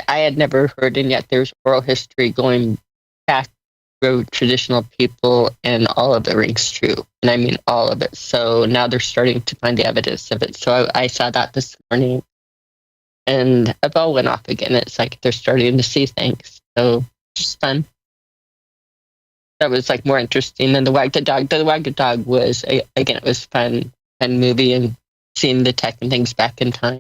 I had never heard, and yet there's oral history going back through traditional people, and all of it rings true. And I mean all of it. So now they're starting to find the evidence of it. So I saw that this morning, and a bell went off again. It's like they're starting to see things. So just fun. That was like more interesting than the Wag the Dog. The Wag the Dog was, again, it was fun movie, and seeing the tech and things back in time.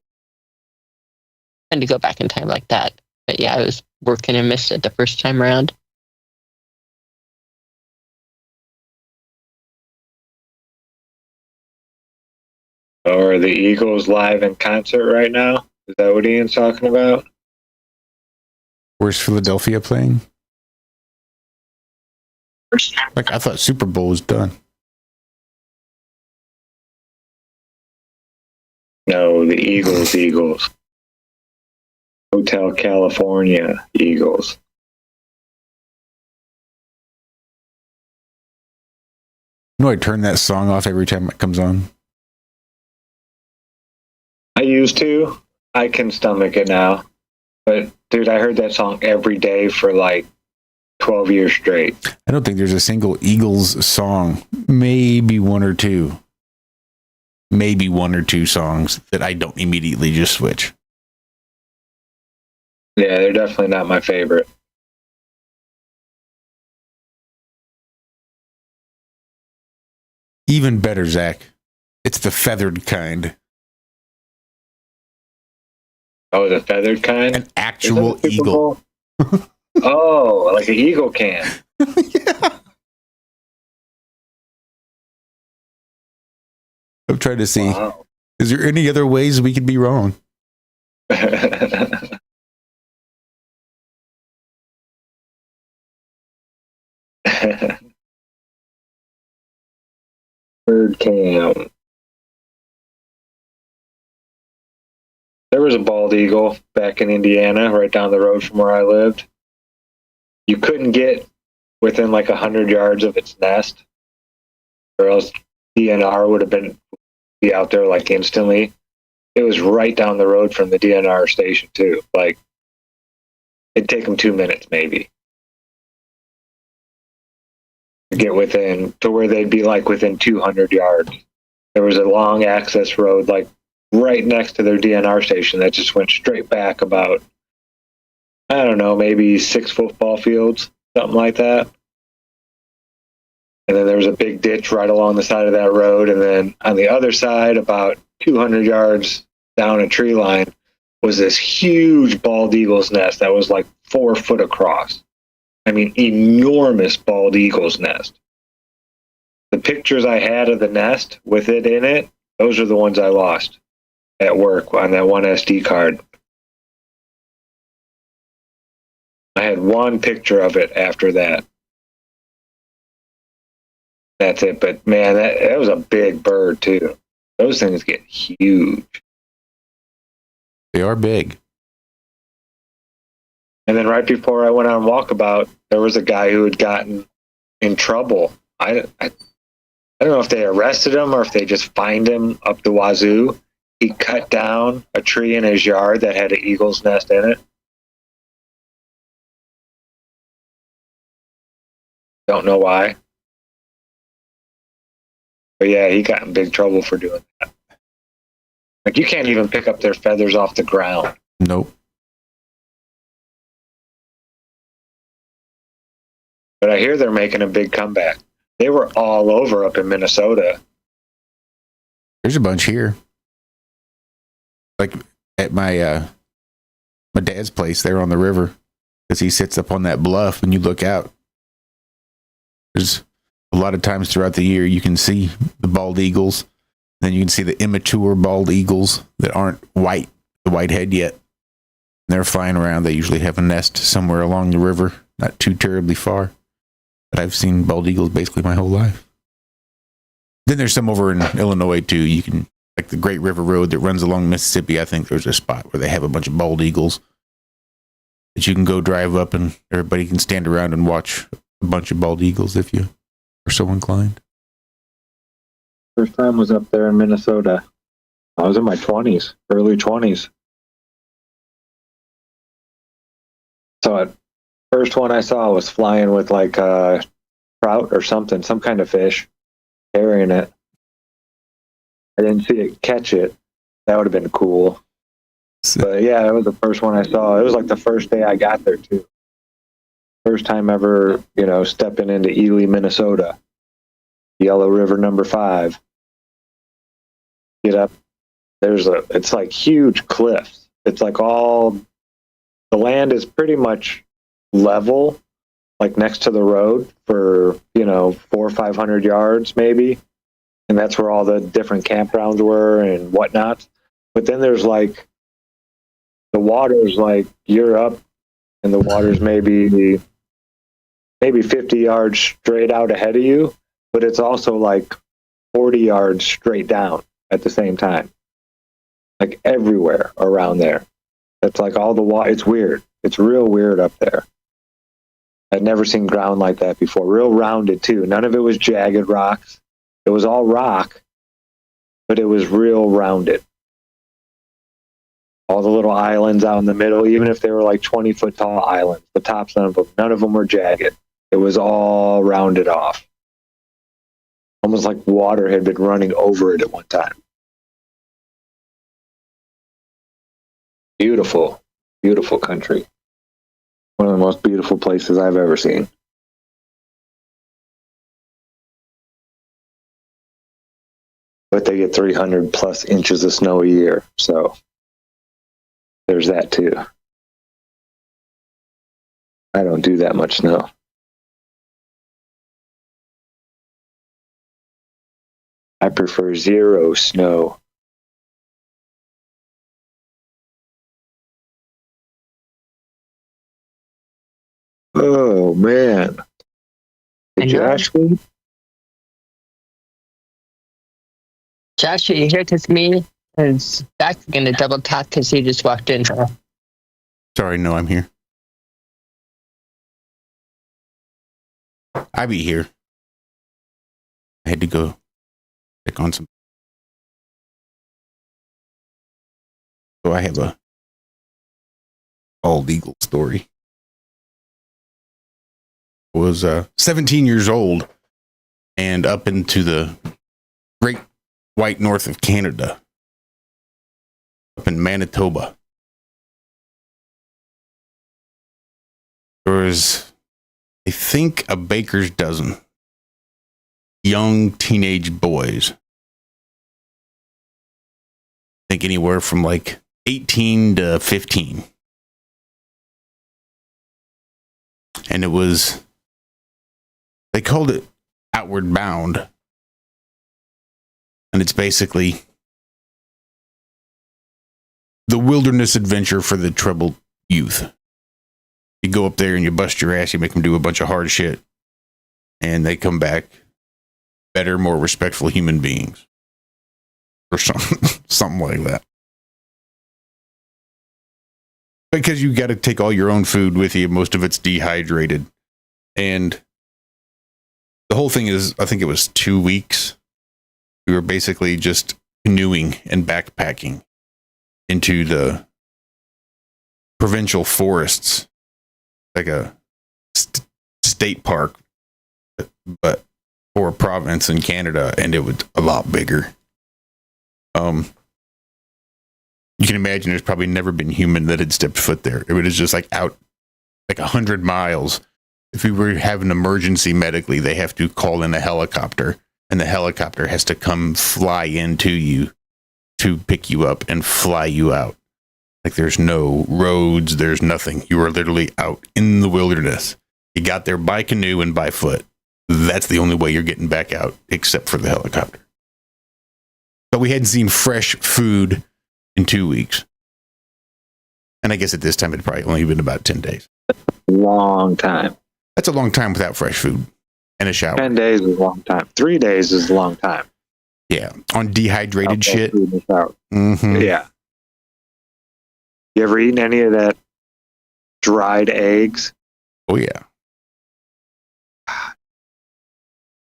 And to go back in time like that. But yeah, I was working and missed it the first time around. Or the Eagles live in concert right now? Is that what Ian's talking about? Where's Philadelphia playing? Like, I thought Super Bowl was done. No, the Eagles. Hotel California Eagles. No, I turn that song off every time it comes on. I used to. I can stomach it now. But, dude, I heard that song every day for like 12 years straight. I don't think there's a single Eagles song, maybe one or two songs that I don't immediately just switch. Yeah, they're definitely not my favorite. Even better, Zach. It's the feathered kind. Oh, the feathered kind? An actual eagle. Oh, like an eagle can. Yeah. I'm trying to see. Wow. Is there any other ways we could be wrong? Bird cam. There was a bald eagle back in Indiana, right down the road from where I lived. You couldn't get within like 100 yards of its nest, or else DNR would have be out there like instantly. It was right down the road from the DNR station too. Like, it'd take them 2 minutes maybe to get within to where they'd be like within 200 yards. There was a long access road like right next to their DNR station that just went straight back about, I don't know, maybe 6 football fields, something like that. And then there was a big ditch right along the side of that road. And then on the other side, about 200 yards down a tree line, was this huge bald eagle's nest that was like 4 foot across. I mean, enormous bald eagle's nest. The pictures I had of the nest with it in it, those are the ones I lost at work on that one SD card. I had one picture of it after that. That's it. But man, that was a big bird too. Those things get huge. They are big. And then right before I went on walkabout, there was a guy who had gotten in trouble. I don't know if they arrested him or if they just fined him up the wazoo. He cut down a tree in his yard that had an eagle's nest in it. Don't know why. But yeah, he got in big trouble for doing that. Like, you can't even pick up their feathers off the ground. Nope. But I hear they're making a big comeback. They were all over up in Minnesota. There's a bunch here. Like at my dad's place there on the river, because he sits up on that bluff and you look out. There's a lot of times throughout the year you can see the bald eagles. Then you can see the immature bald eagles that aren't white, the white head yet. They're flying around. They usually have a nest somewhere along the river, not too terribly far. But I've seen bald eagles basically my whole life. Then there's some over in Illinois too. You can, like the Great River Road that runs along Mississippi. I think there's a spot where they have a bunch of bald eagles that you can go drive up and everybody can stand around and watch a bunch of bald eagles if you are so inclined. First time was up there in Minnesota. I was in my 20s, early 20s. So it, first one I saw was flying with like a trout or something, some kind of fish, carrying it. I didn't see it catch it. That would have been cool. But yeah, that was the first one I saw. It was like the first day I got there too. First time ever, stepping into Ely, Minnesota. Yellow River number 5. Get up. It's like huge cliffs. It's like the land is pretty much level, like next to the road for, 400 or 500 yards maybe. And that's where all the different campgrounds were and whatnot. But then there's like, the water's like, you're up and the water's maybe 50 yards straight out ahead of you, but it's also like 40 yards straight down at the same time. Like everywhere around there. It's like all the water. It's weird. It's real weird up there. I'd never seen ground like that before. Real rounded too. None of it was jagged rocks. It was all rock, but it was real rounded. All the little islands out in the middle, even if they were like 20-foot tall islands, the tops of them, none of them were jagged. It was all rounded off. Almost like water had been running over it at one time. Beautiful, beautiful country. One of the most beautiful places I've ever seen. But they get 300 plus inches of snow a year, so there's that too. I don't do that much snow. I prefer 0 snow. Oh man. I know. Josh, Josh, are you here with me? Is Zack going to double talk because he just walked in? Sorry, no, I'm here. I be here. I had to go check on some. So I have a bald eagle story. I was 17 years old and up into the great white north of Canada, up in Manitoba. There was, I think, a baker's dozen young teenage boys. I think anywhere from like 18 to 15. And it was, they called it Outward Bound. And it's basically the wilderness adventure for the troubled youth. You go up there and you bust your ass, you make them do a bunch of hard shit, and they come back better, more respectful human beings. Or something like that. Because you got to take all your own food with you. Most of it's dehydrated. And the whole thing is, I think it was 2 weeks. We were basically just canoeing and backpacking into the provincial forests, like a state park, but for a province in Canada, and it was a lot bigger. You can imagine there's probably never been human that had stepped foot there. It was just like out like 100 miles if we were to have an emergency medically, they have to call in a helicopter, and the helicopter has to come fly into you to pick you up and fly you out. Like there's no roads, there's nothing. You are literally out in the wilderness. You got there by canoe and by foot. That's the only way you're getting back out, except for the helicopter. But we hadn't seen fresh food in 2 weeks. And I guess at this time it'd probably only been about 10 days. Long time. That's a long time without fresh food and a shower. 10 days is a long time. 3 days is a long time. Yeah, on dehydrated shit. Mm-hmm. Yeah. You ever eaten any of that dried eggs? Oh, yeah.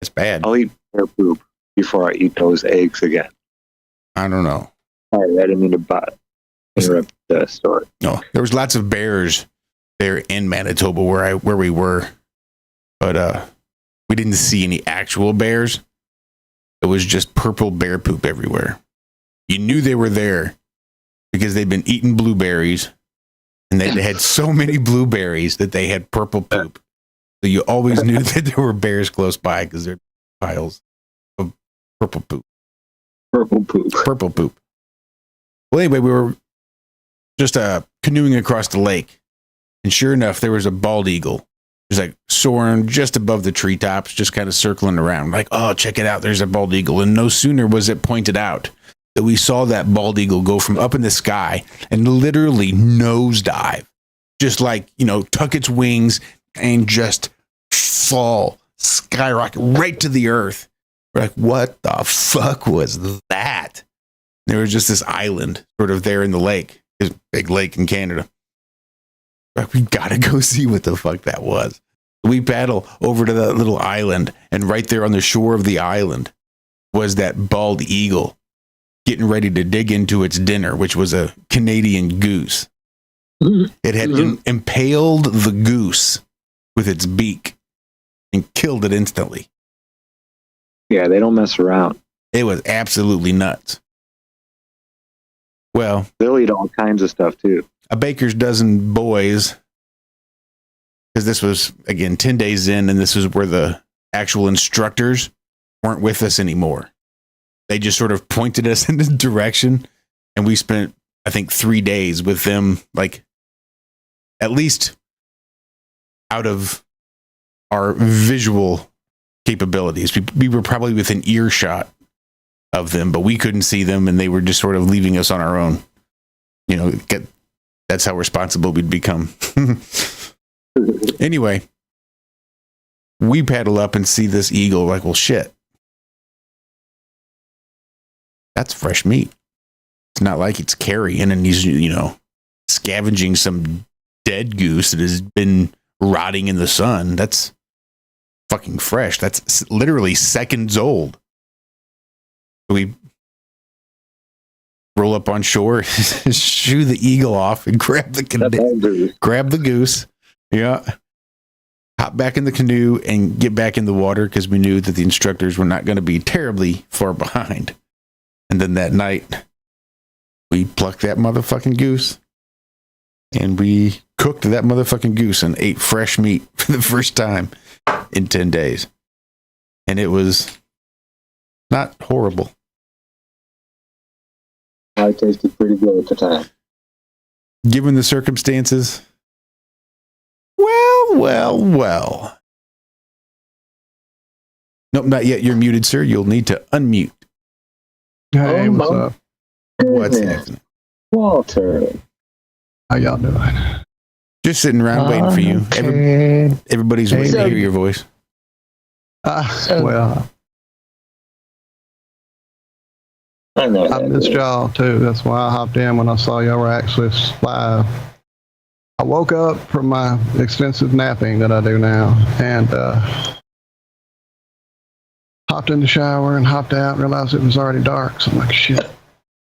It's bad. I'll eat bear poop before I eat those eggs again. I don't know. Sorry, I didn't mean to interrupt the story. No, there was lots of bears there in Manitoba where we were, but we didn't see any actual bears. It was just purple bear poop everywhere. You knew they were there because they'd been eating blueberries, and they had so many blueberries that they had purple poop. So you always knew that there were bears close by because they're piles of purple poop. Purple poop. Purple poop. Well, anyway, we were just canoeing across the lake, and sure enough, there was a bald eagle. It was like soaring just above the treetops, just kind of circling around. Like, oh, check it out. There's a bald eagle. And no sooner was it pointed out that we saw that bald eagle go from up in the sky and literally nosedive, just like, tuck its wings and just fall, skyrocket right to the earth. We're like, what the fuck was that? There was just this island sort of there in the lake, this big lake in Canada. Like, we gotta go see what the fuck that was. We paddle over to that little island, and right there on the shore of the island was that bald eagle getting ready to dig into its dinner, which was a Canadian goose. It had impaled the goose with its beak and killed it instantly. Yeah, they don't mess around. It was absolutely nuts. Well, they'll eat all kinds of stuff too. A baker's dozen boys, because this was, again, 10 days in, and this is where the actual instructors weren't with us anymore. They just sort of pointed us in the direction, and we spent, I think, 3 days with them, like, at least out of our visual capabilities. We were probably within earshot of them, but we couldn't see them, and they were just sort of leaving us on our own. That's how responsible we'd become. Anyway, we paddle up and see this eagle, like, well, shit. That's fresh meat. It's not like it's carrion and he's, scavenging some dead goose that has been rotting in the sun. That's fucking fresh. That's literally seconds old. We roll up on shore, shoo the eagle off, and grab the goose. Yeah. Hop back in the canoe and get back in the water because we knew that the instructors were not going to be terribly far behind. And then that night, we plucked that motherfucking goose and we cooked that motherfucking goose and ate fresh meat for the first time in 10 days. And it was not horrible. I tasted pretty good at the time. Given the circumstances, well. Nope, not yet. You're muted, sir. You'll need to unmute. Hey, what's up? What's happening? Walter. How y'all doing? Just sitting around waiting for you. Everybody's waiting to hear your voice. Well, I missed y'all too. That's why I hopped in when I saw y'all were actually live. I woke up from my extensive napping that I do now and hopped in the shower and hopped out and realized it was already dark. So I'm like, shit.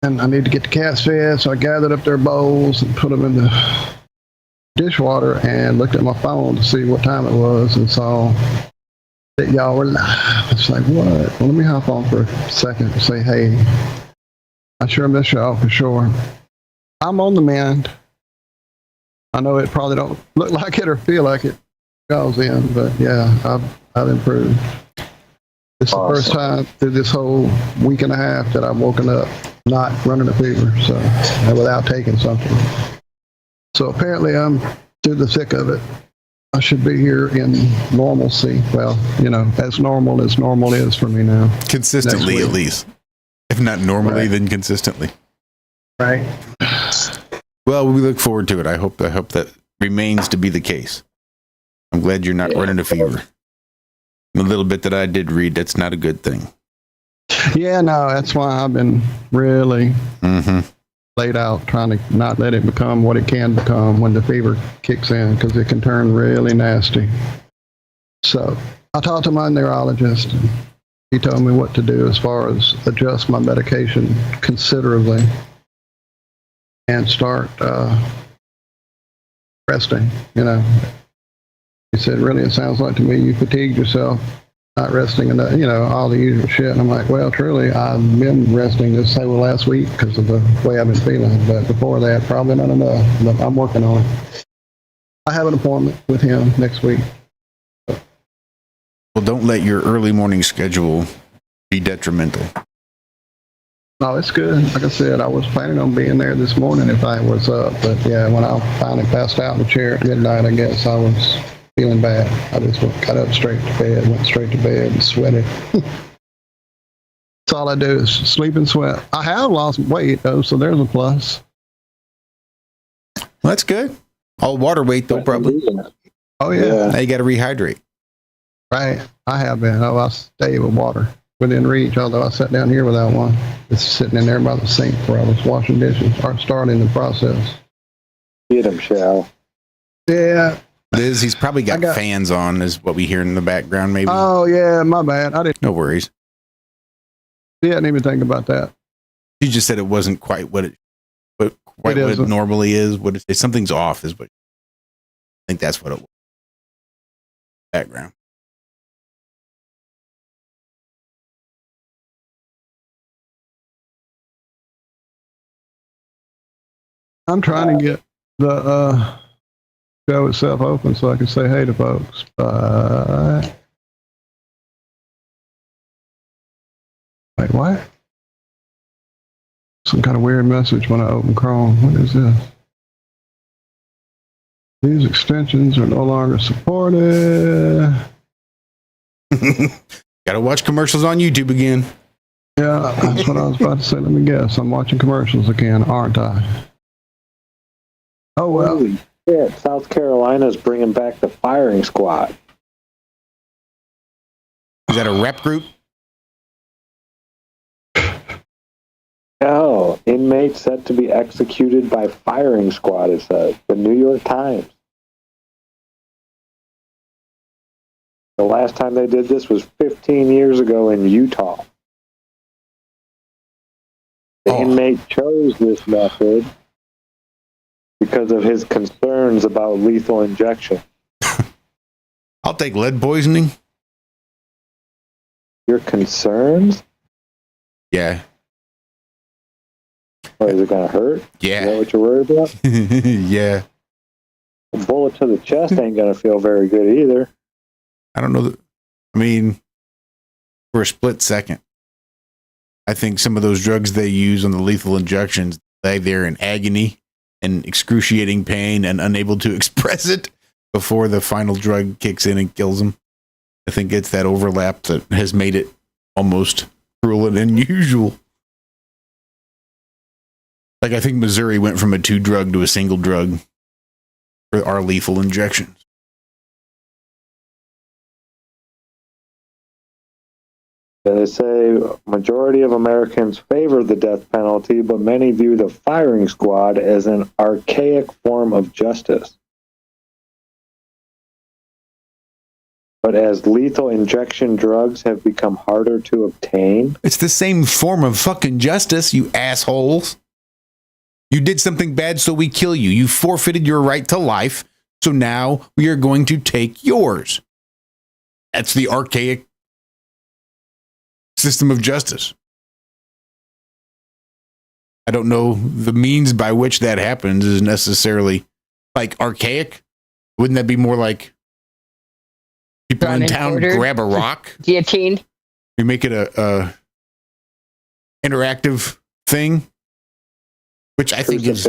And I need to get the cats fed. So I gathered up their bowls and put them in the dishwater and looked at my phone to see what time it was and saw that y'all were live. It's like, what? Well, let me hop on for a second and say, hey, I sure miss y'all for sure. I'm on the mend. I know it probably don't look like it or feel like it, goes in, but yeah, I've improved. It's the first time through this whole week and a half that I've woken up not running a fever, so without taking something. So apparently I'm through the thick of it. I should be here in normalcy. Well, as normal is for me now. Consistently, at least. If not normally, then consistently. Right. Well, we look forward to it. I hope that remains to be the case. I'm glad you're not running a fever. The little bit that I did read, that's not a good thing. Yeah, no, that's why I've been really laid out, trying to not let it become what it can become when the fever kicks in, because it can turn really nasty. So I talked to my neurologist, and he told me what to do as far as adjust my medication considerably and start resting. He said, really, it sounds like to me you fatigued yourself, not resting enough, all the usual shit. And I'm like, well, truly, I've been resting this whole last week because of the way I've been feeling. But before that, probably not enough. But I'm working on it. I have an appointment with him next week. Well, don't let your early morning schedule be detrimental. No, it's good. Like I said, I was planning on being there this morning if I was up. But yeah, when I finally passed out in the chair at midnight, I guess I was feeling bad. I just got up straight to bed, went straight to bed and sweated. That's all I do is sleep and sweat. I have lost weight though, so there's a plus. Well, that's good. All water weight though, probably. Oh yeah. Now you got to rehydrate. Right. I have been. Oh, I stay with water within reach, although I sat down here without one. It's sitting in there by the sink where I was washing dishes or starting the process. Get him, Shal. Yeah. Liz, he's probably got fans on, is what we hear in the background, maybe. Oh, yeah, my bad. I didn't. No worries. Didn't even think about that. You just said it wasn't quite what it normally is. What it, something's off is what I think that's what it was. Background. I'm trying to get the show itself open so I can say hey to folks, but wait, what? Some kind of weird message when I open Chrome. What is this? These extensions are no longer supported. Gotta watch commercials on YouTube again. Yeah, that's what I was about to say. Let me guess. I'm watching commercials again, aren't I? Oh, well. Holy shit. South Carolina's bringing back the firing squad. Is that a rep group? Oh, inmate set to be executed by firing squad, it says. The New York Times. The last time they did this was 15 years ago in Utah. The inmate chose this method because of his concerns about lethal injection. I'll take lead poisoning. Your concerns? Yeah. Or is it going to hurt? Yeah. Is that what you're worried about? Yeah. A bullet to the chest ain't going to feel very good either. I don't know. I mean, for a split second, I think some of those drugs they use on the lethal injections, they're in agony and excruciating pain and unable to express it before the final drug kicks in and kills them. I think it's that overlap that has made it almost cruel and unusual. Like, I think Missouri went from a 2-drug to a single drug for our lethal injections. They say majority of Americans favor the death penalty, but many view the firing squad as an archaic form of justice. But as lethal injection drugs have become harder to obtain... It's the same form of fucking justice, you assholes. You did something bad, so we kill you. You forfeited your right to life, so now we are going to take yours. That's the archaic system of justice. I don't know the means by which that happens is necessarily like archaic. Wouldn't that be more like People Drawn in and town quartered. grab a rock. Guillotine. We make it a interactive thing, which I think is.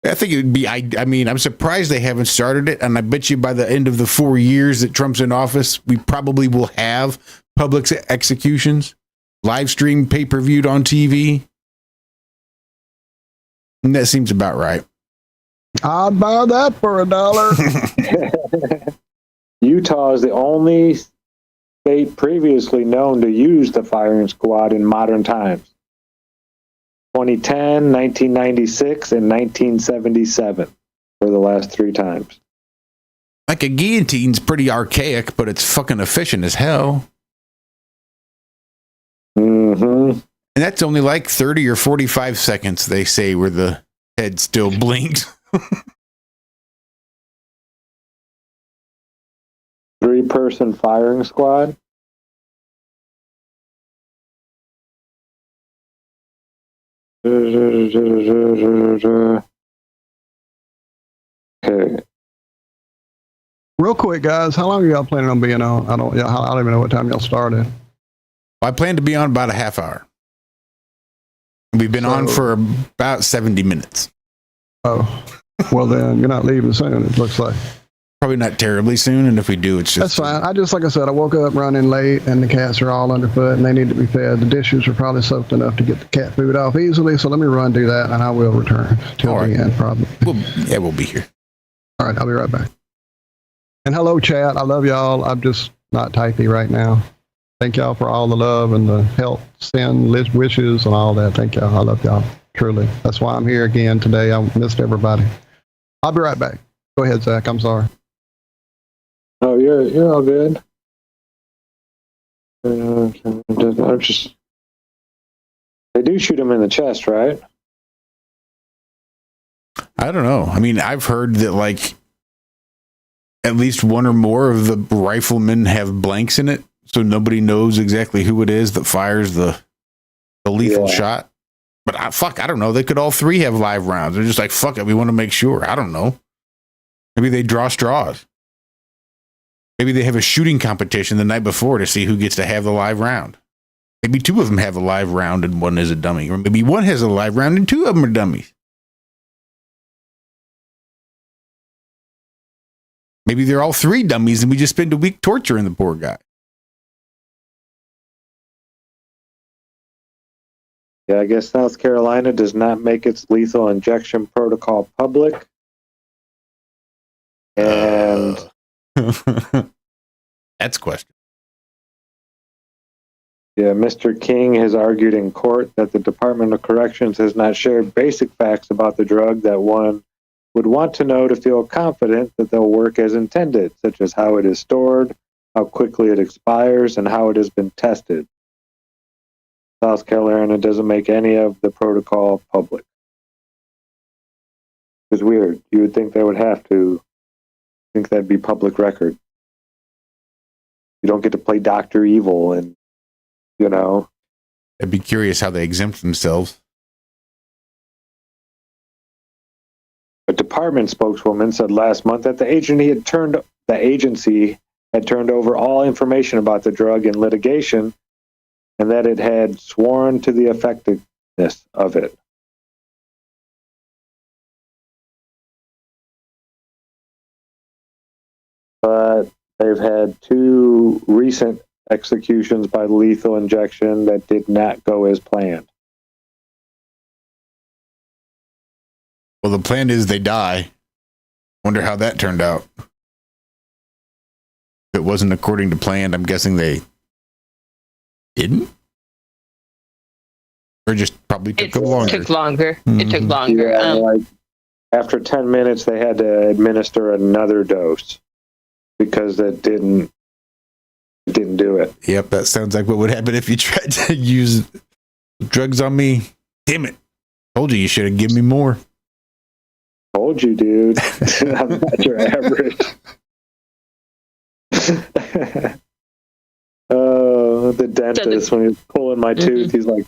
I think it would be. I mean, I'm surprised they haven't started it, and I bet you by the end of the 4 years that Trump's in office, we probably will have public executions, live stream, pay-per-viewed on TV. And that seems about right. I'd buy that for $1. Utah is the only state previously known to use the firing squad in modern times. 2010, 1996, and 1977 were the last 3 times. Like a guillotine's pretty archaic, but it's fucking efficient as hell. Mm-hmm. And that's only like 30 or 45 seconds, they say, where the head still blinks. 3-person firing squad. Okay. Real quick, guys, how long are y'all planning on being on? I don't even know what time y'all started. I plan to be on about a half hour. We've been on for about 70 minutes. Oh, well then you're not leaving soon. It looks like. Probably not terribly soon, and if we do, it's That's just fine. Like I said, I woke up running late, and the cats are all underfoot, and they need to be fed. The dishes are probably soaked enough to get the cat food off easily. So let me run do that, and I will return till All right. the end, probably. we'll be here. All right, I'll be right back. And hello, chat. I love y'all. I'm just not typey right now. Thank y'all for all the love and the health, sin, wishes, and all that. Thank y'all. I love y'all, truly. That's why I'm here again today. I missed everybody. I'll be right back. Go ahead, Zach. I'm sorry. Oh, you're all good. I'm just. They do shoot him in the chest, right? I don't know. I mean, I've heard that like at least one or more of the riflemen have blanks in it, so nobody knows exactly who it is that fires the lethal shot. But I don't know. They could all 3 have live rounds. They're just like, fuck it, we want to make sure. I don't know. Maybe they draw straws. Maybe they have a shooting competition the night before to see who gets to have the live round. Maybe 2 of them have a live round and 1 is a dummy. Or maybe 1 has a live round and 2 of them are dummies. Maybe they're all 3 dummies and we just spend a week torturing the poor guy. Yeah, I guess South Carolina does not make its lethal injection protocol public. And That's a question. yeah, Mr. King has argued in court that the Department of Corrections has not shared basic facts about the drug that one would want to know to feel confident that they'll work as intended, such as how it is stored, how quickly it expires, and how it has been tested. South Carolina doesn't make any of the protocol public. It's weird. You would think they would have to. I think that'd be public record. You don't get to play Dr. Evil and, you know. I'd be curious how they exempt themselves. A department spokeswoman said last month that the agency had turned over all information about the drug in litigation and that it had sworn to the effectiveness of it. But they've had 2 recent executions by lethal injection that did not go as planned. Well, the plan is they die. Wonder how that turned out. If it wasn't according to plan, I'm guessing they didn't? Or just probably took longer. Took longer. Mm-hmm. It took longer. Yeah, like after 10 minutes, they had to administer another dose because it didn't do it. Yep, that sounds like what would happen if you tried to use drugs on me. Damn it. Told you should have given me more. Told you, dude. I'm not your average. The dentist, when he was pulling my tooth, he's like,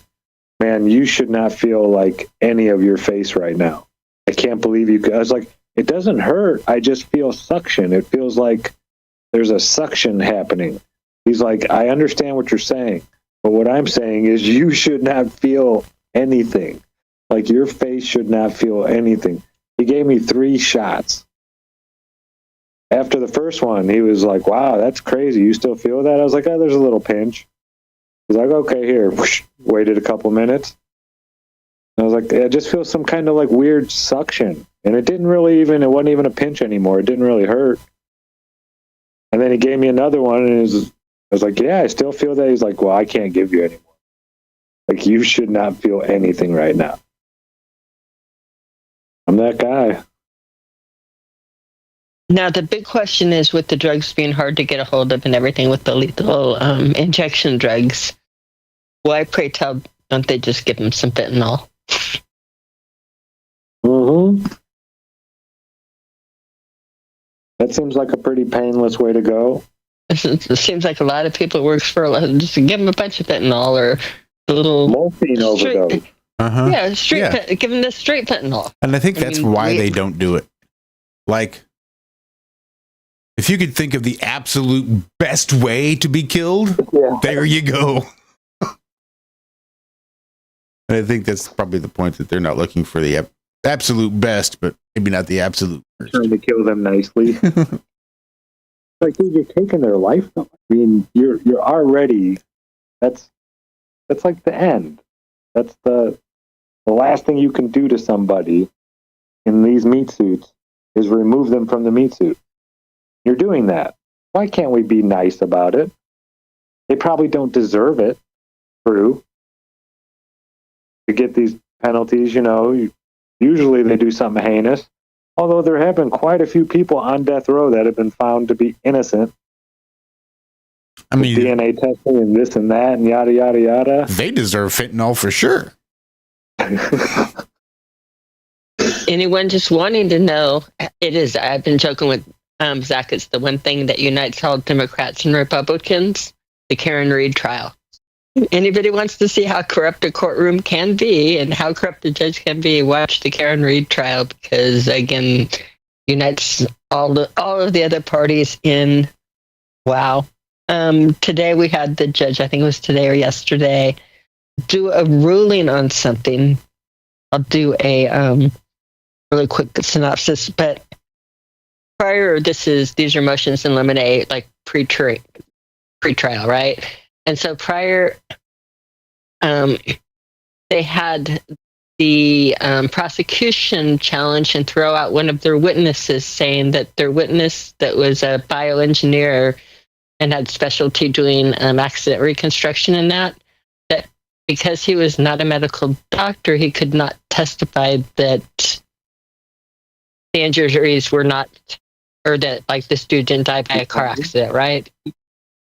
man, you should not feel like any of your face right now. I can't believe you could. I was like, it doesn't hurt. I just feel suction. It feels like there's a suction happening. He's like, I understand what you're saying, but what I'm saying is you should not feel anything. Like, your face should not feel anything. He gave me 3 shots. After the first one, he was like, wow, that's crazy. You still feel that? I was like, oh, there's a little pinch. He's like, okay, here. Whoosh. Waited a couple minutes. I was like, I just feel some kind of like weird suction. And it wasn't even a pinch anymore. It didn't really hurt. And then he gave me another one, and I was like, yeah, I still feel that. He's like, well, I can't give you any more. Like, you should not feel anything right now. I'm that guy. Now, the big question is, with the drugs being hard to get a hold of and everything with the lethal injection drugs, why, pray tell, don't they just give them some fentanyl? Mm-hmm. That seems like a pretty painless way to go. It seems like a lot of people works for just give them a bunch of fentanyl or a little morphine overdose. Yeah, Yeah. Give them the straight fentanyl. And I think that's why they don't do it. Like, if you could think of the absolute best way to be killed, there you go. And I think that's probably the point, that they're not looking for the absolute best, but maybe not the absolute worst. Trying to kill them nicely. Like, dude, you're taking their life though. I mean, you're already, that's like the end. That's the last thing you can do to somebody in these meat suits is remove them from the meat suit. You're doing that. Why can't we be nice about it? They probably don't deserve it. True. To get these penalties, usually they do something heinous. Although there have been quite a few people on death row that have been found to be innocent. I mean, DNA testing and this and that and yada, yada, yada. They deserve fentanyl for sure. Anyone just wanting to know, it is, I've been joking with Zack, it's the one thing that unites all Democrats and Republicans, the Karen Reed trial. Anybody wants to see how corrupt a courtroom can be and how corrupt a judge can be, watch the Karen Reed trial, because, again, unites all of the other parties in, wow. Today we had the judge, I think it was today or yesterday, do a ruling on something. I'll do a really quick synopsis, but prior, these are motions in limine, like pre-trial, right? And so prior, they had the prosecution challenge and throw out one of their witnesses, saying that their witness that was a bioengineer and had specialty doing accident reconstruction and that because he was not a medical doctor, he could not testify that the injuries were not, or that like this dude didn't die by a car accident, right?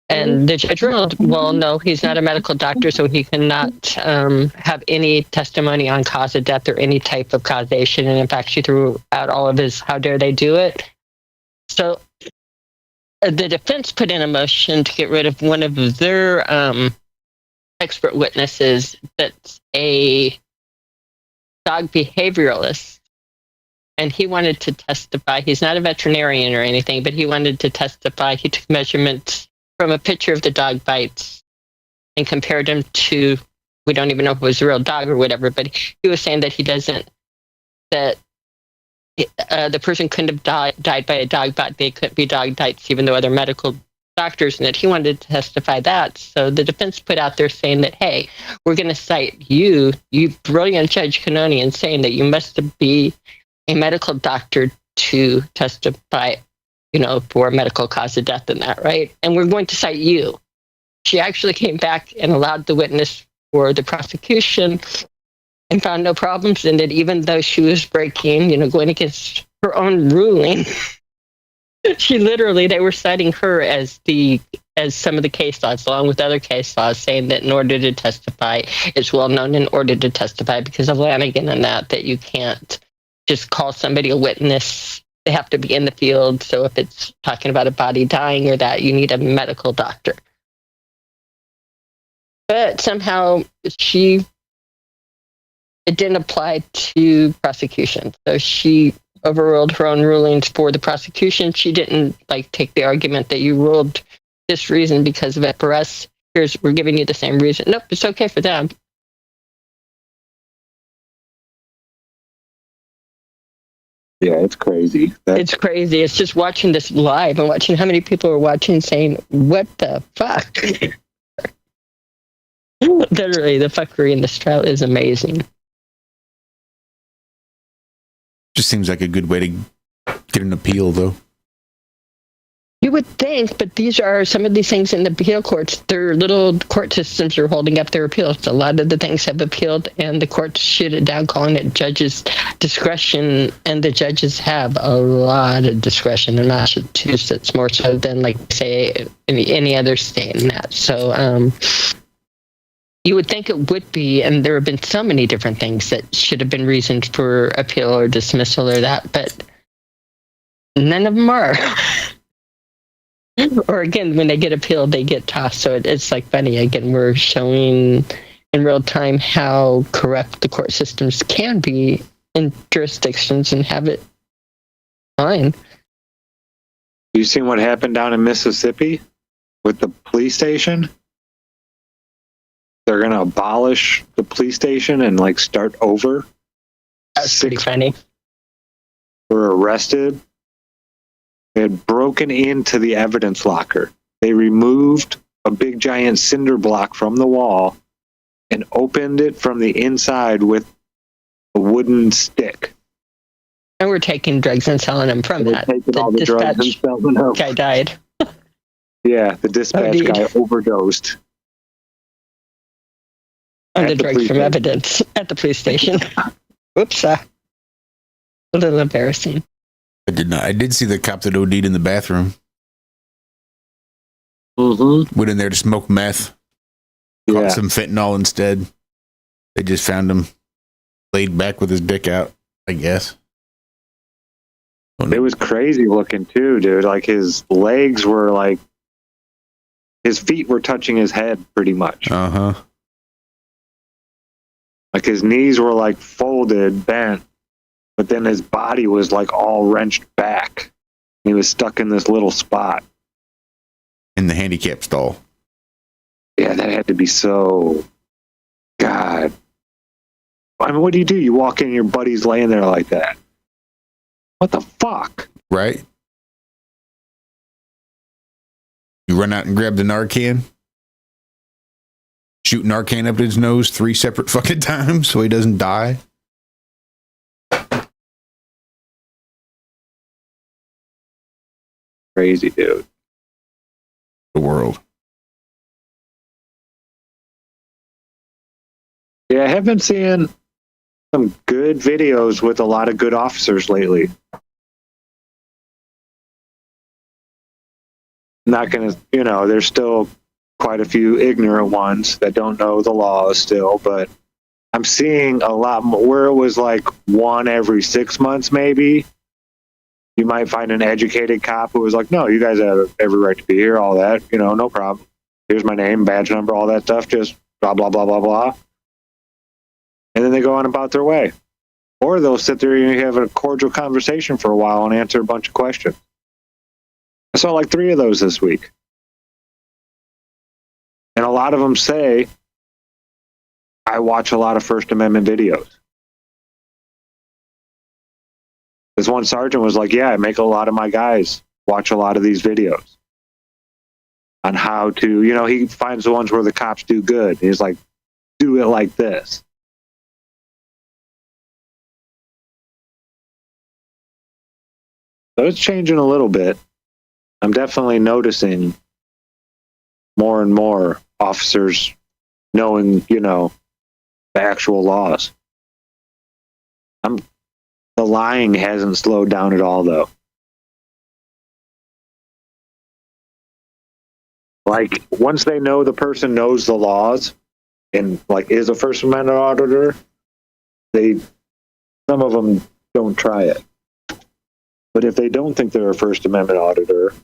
And the judge ruled, well, no, he's not a medical doctor, so he cannot have any testimony on cause of death or any type of causation. And in fact, she threw out all of his, how dare they do it? So the defense put in a motion to get rid of one of their expert witnesses that's a dog behavioralist. And he wanted to testify. He's not a veterinarian or anything, but he wanted to testify. He took measurements from a picture of the dog bites and compared them to, we don't even know if it was a real dog or whatever, but he was saying that the person couldn't have died by a dog bite. They couldn't be dog bites, even though other medical doctors, and that he wanted to testify that. So the defense put out there saying that, hey, we're going to cite you brilliant Judge Canonian, saying that you must be a medical doctor to testify, for medical cause of death and that, right? And we're going to cite you. She actually came back and allowed the witness for the prosecution and found no problems in it, even though she was breaking, going against her own ruling. They were citing her as some of the case laws, along with other case laws, saying that in order to testify, it's well known in order to testify because of Lanigan and that you can't just call somebody a witness. They have to be in the field. So if it's talking about a body dying or that, you need a medical doctor. But somehow it didn't apply to prosecution. So she overruled her own rulings for the prosecution. She didn't like take the argument that you ruled this reason because of it. For us, we're giving you the same reason. Nope, it's okay for them. Yeah, it's crazy. It's crazy. It's just watching this live and watching how many people are watching saying, what the fuck? Literally, the fuckery in this trial is amazing. Just seems like a good way to get an appeal, though. You would think, but these are some of these things in the appeal courts. Their little court systems are holding up their appeals. A lot of the things have appealed, and the courts shoot it down, calling it judges' discretion. And the judges have a lot of discretion in Massachusetts, more so than, like, say, any other state in that. So, you would think it would be, and there have been so many different things that should have been reasons for appeal or dismissal or that, but none of them are. Or again, when they get appealed, they get tossed. So it's like funny. Again, we're showing in real time how corrupt the court systems can be in jurisdictions and have it fine. You seen what happened down in Mississippi with the police station? They're going to abolish the police station and like start over. That's pretty funny. Were arrested. They had broken into the evidence locker. They removed a big giant cinder block from the wall and opened it from the inside with a wooden stick. And we're taking drugs and selling them from that. Taking all the drugs and selling them. Guy died. Yeah, the dispatch guy overdosed. On the drugs from evidence at the police station. Whoops. A little embarrassing. I did not. I did see the cop that OD'd in the bathroom. Mm-hmm. Went in there to smoke meth. Caught some fentanyl instead. They just found him laid back with his dick out, I guess. It was crazy looking too, dude. Like his legs were like, his feet were touching his head pretty much. Uh-huh. Like his knees were like folded, bent, but then his body was like all wrenched back. He was stuck in this little spot. In the handicap stall. Yeah, that had to be so... God. I mean, what do? You walk in, your buddy's laying there like that. What the fuck? Right? You run out and grab the Narcan? Shoot Narcan up his nose 3 separate fucking times so he doesn't die? Crazy, dude. The world. Yeah, I have been seeing some good videos with a lot of good officers lately. Not gonna, there's still quite a few ignorant ones that don't know the laws still, but I'm seeing a lot more where it was like one every 6 months, maybe. You might find an educated cop who was like, no, you guys have every right to be here, all that, no problem. Here's my name, badge number, all that stuff, just blah, blah, blah, blah, blah. And then they go on about their way. Or they'll sit there and have a cordial conversation for a while and answer a bunch of questions. I saw like 3 of those this week. And a lot of them say, I watch a lot of First Amendment videos. This one sergeant was like, yeah, I make a lot of my guys watch a lot of these videos on how to, he finds the ones where the cops do good. He's like, do it like this. So it's changing a little bit. I'm definitely noticing more and more officers knowing, the actual laws. The lying hasn't slowed down at all, though. Like, once they know the person knows the laws and, like, is a First Amendment auditor, some of them don't try it. But if they don't think they're a First Amendment auditor,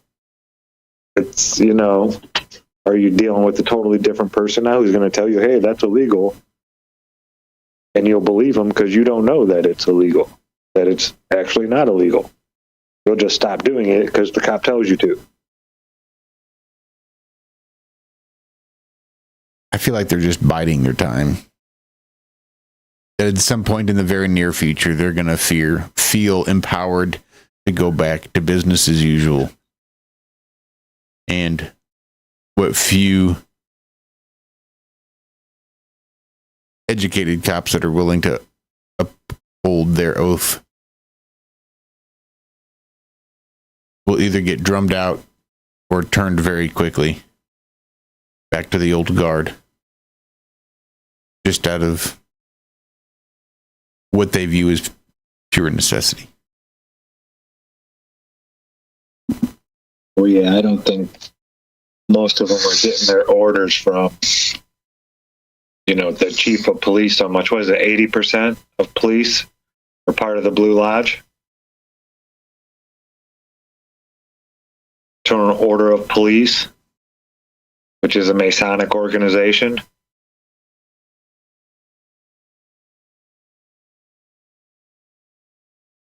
it's, are you dealing with a totally different person now who's going to tell you, hey, that's illegal? And you'll believe them because you don't know that it's illegal. that it's actually not illegal. You'll just stop doing it because the cop tells you to. I feel like they're just biding their time. At some point in the very near future, they're going to feel empowered to go back to business as usual. And what few educated cops that are willing to uphold their oath will either get drummed out or turned very quickly back to the old guard, just out of what they view as pure necessity. Well, yeah, I don't think most of them are getting their orders from, the chief of police so much. What is it, 80% of police are part of the Blue Lodge? Fraternal Order of Police, which is a Masonic organization.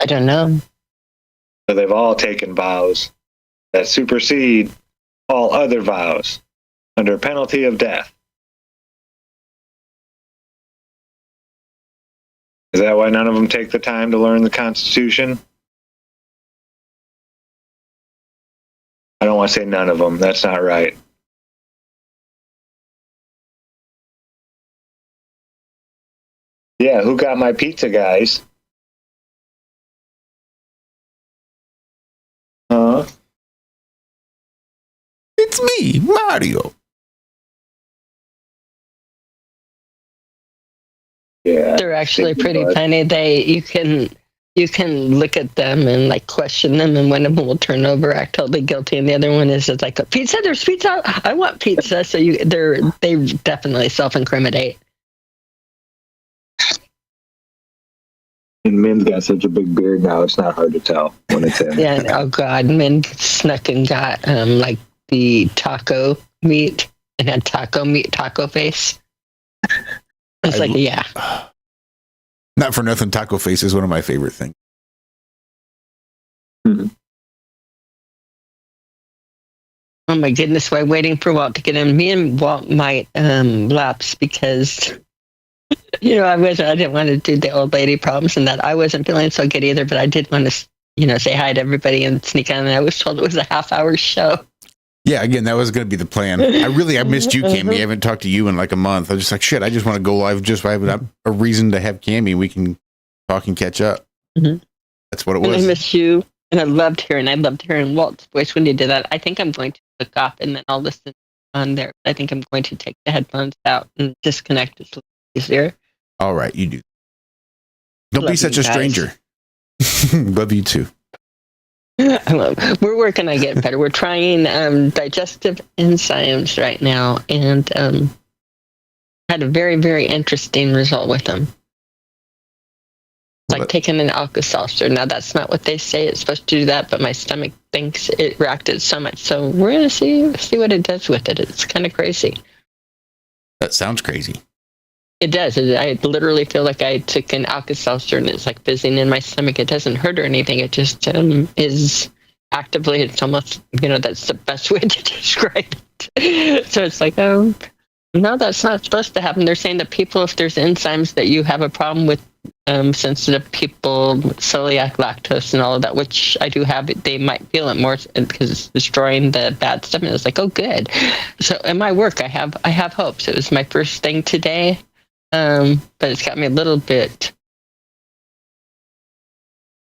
I don't know. So they've all taken vows that supersede all other vows under penalty of death. Is that why none of them take the time to learn the Constitution? I don't want to say none of them. That's not right. Yeah, who got my pizza, guys? Huh? It's me, Mario. Yeah. They're actually Thinking pretty about it. funny. You can look at them and like question them, and one of them will turn over, act totally guilty, and the other one is just like, pizza. There's pizza. I want pizza. So they definitely self-incriminate. And Min's got such a big beard now, it's not hard to tell when it's him. Yeah. Oh God, Min snuck and got like the taco meat and had taco face. It's like, yeah. Not for nothing, taco face is one of my favorite things. Oh my goodness, we're waiting for Walt to get in. Me and Walt might lapse because I didn't want to do the old lady problems, and that I wasn't feeling so good either, but I did want to say hi to everybody and sneak on, and I was told it was a half-hour show. Yeah, again, that was going to be the plan. I missed you, Cami. I haven't talked to you in like a month. I was just like, shit, I just want to go live just so I have a reason to have Cami. We can talk and catch up. Mm-hmm. That's what it And was. I missed you, and I loved hearing Walt's voice when you did that. I think I'm going to look up, and then I'll listen on there. I think I'm going to take the headphones out and disconnect. It's a little easier. All right, you do. Don't be Love such you a stranger. Love you too. We're working on getting better. We're trying digestive enzymes right now, and had a very, very interesting result with them. Like taking an Alka-Seltzer. Now, that's not what they say it's supposed to do that, but my stomach thinks it reacted so much. So we're going to see what it does with it. It's kind of crazy. That sounds crazy. It does. I literally feel like I took an Alka-Seltzer and it's like fizzing in my stomach. It doesn't hurt or anything. It just is actively, it's almost, that's the best way to describe it. So it's like, no, that's not supposed to happen. They're saying that people, if there's enzymes that you have a problem with, sensitive people, celiac, lactose, and all of that, which I do have, they might feel it more because it's destroying the bad stuff. And it's like, oh, good. So in my work, I have hopes. It was my first thing today. But it's got me a little bit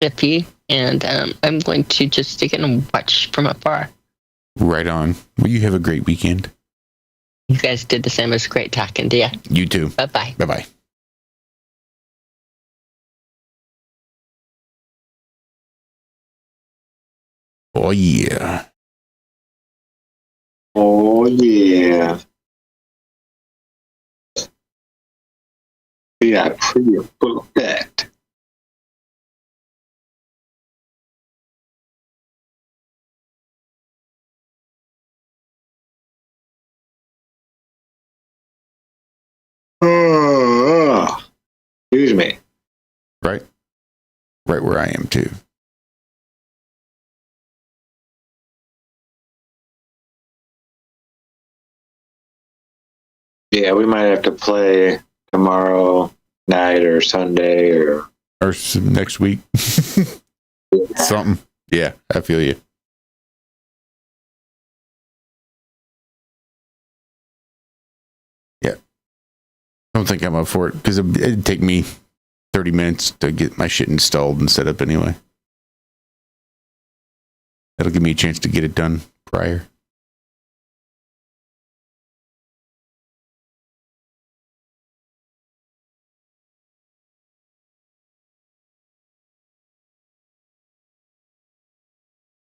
iffy, and I'm going to just stick it and watch from afar. Right on. Well, you have a great weekend. You guys did the same. It was great talking to you. You too. Bye-bye. Bye-bye. Oh, yeah. Oh, yeah. Yeah, pretty about that. Excuse me. Right. right where I am too. Yeah, we might have to play tomorrow night or Sunday or Next week. Something. Yeah, I feel you. Yeah. I don't think I'm up for it because it'd take me 30 minutes to get my shit installed and set up anyway. That'll give me a chance to get it done prior.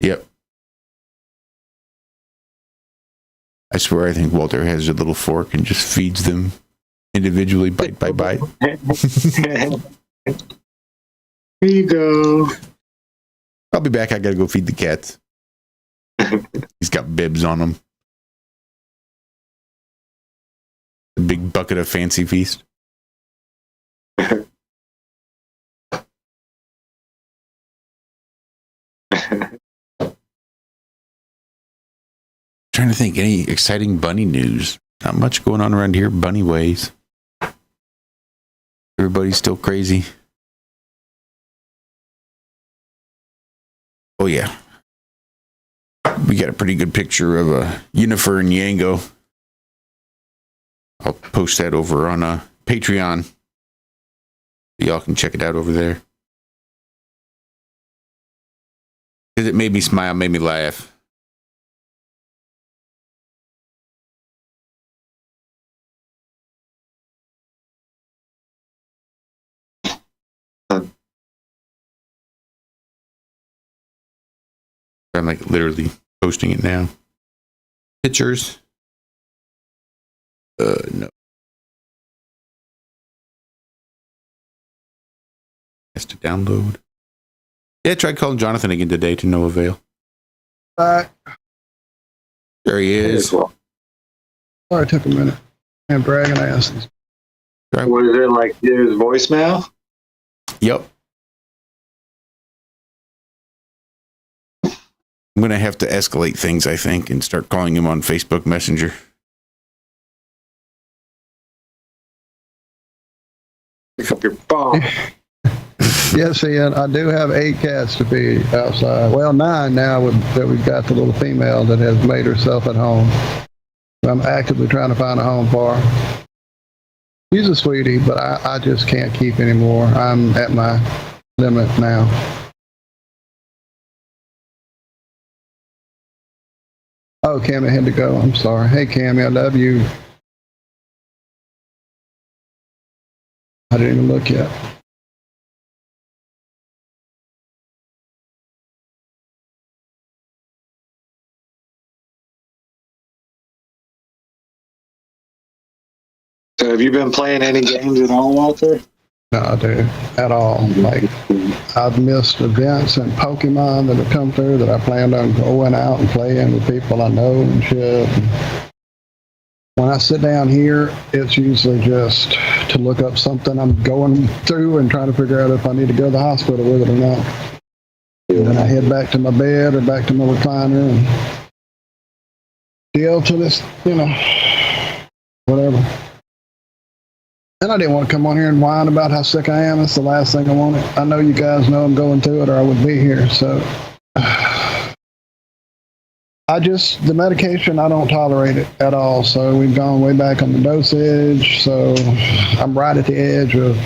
Yep. I swear I think Walter has a little fork and just feeds them individually, bite by bite. Here you go. I'll be back. I gotta go feed the cats. He's got bibs on him. A big bucket of fancy feast. Trying to think any exciting bunny news. Not much going on around here. Bunny ways. Everybody's still crazy. Oh yeah. We got a pretty good picture of Unifer and Yango. I'll post that over on Patreon. Y'all can check it out over there. Because it made me smile, made me laugh. I'm like literally posting it now. Pictures. No. Has to download. Yeah, I tried calling Jonathan again today to no avail. There he is. Sorry, it took a minute. I'm bragging asses. What is it like? His voicemail? Yep. I'm going to have to escalate things, I think, and start calling him on Facebook Messenger. Pick up your phone. Yes, Ian, I do have 8 cats to feed outside. Well, 9 now that we've got the little female that has made herself at home. I'm actively trying to find a home for her. She's a sweetie, but I just can't keep anymore. I'm at my limit now. Oh, Cami had to go. I'm sorry. Hey, Cami, I love you. I didn't even look yet. So have you been playing any games at all, Walter? No, dude, at all. Like, I've missed events and Pokemon that have come through that I planned on going out and playing with people I know and shit. When I sit down here, it's usually just to look up something I'm going through and trying to figure out if I need to go to the hospital with it or not. And then I head back to my bed or back to my recliner and deal to this, whatever. And I didn't want to come on here and whine about how sick I am. That's the last thing I wanted. I know you guys know I'm going through it or I would be here. So the medication, I don't tolerate it at all. So we've gone way back on the dosage. So I'm right at the edge of,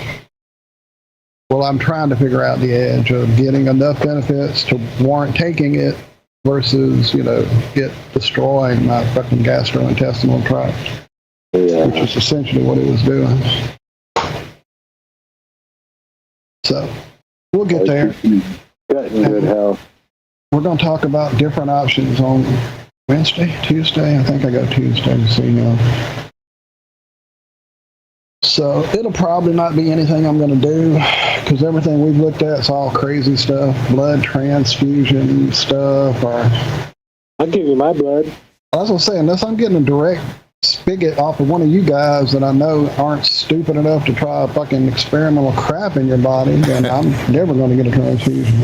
I'm trying to figure out the edge of getting enough benefits to warrant taking it versus, it destroying my fucking gastrointestinal tract. Yeah. Which is essentially what it was doing. So, we'll get there. Good health. We're going to talk about different options on Wednesday, Tuesday. I think I got Tuesday to see now. So, it'll probably not be anything I'm going to do because everything we've looked at is all crazy stuff, blood transfusion stuff. Or I'll give you my blood. I was going to say, unless I'm getting a direct spigot off of one of you guys that I know aren't stupid enough to try fucking experimental crap in your body, then I'm never going to get a transfusion.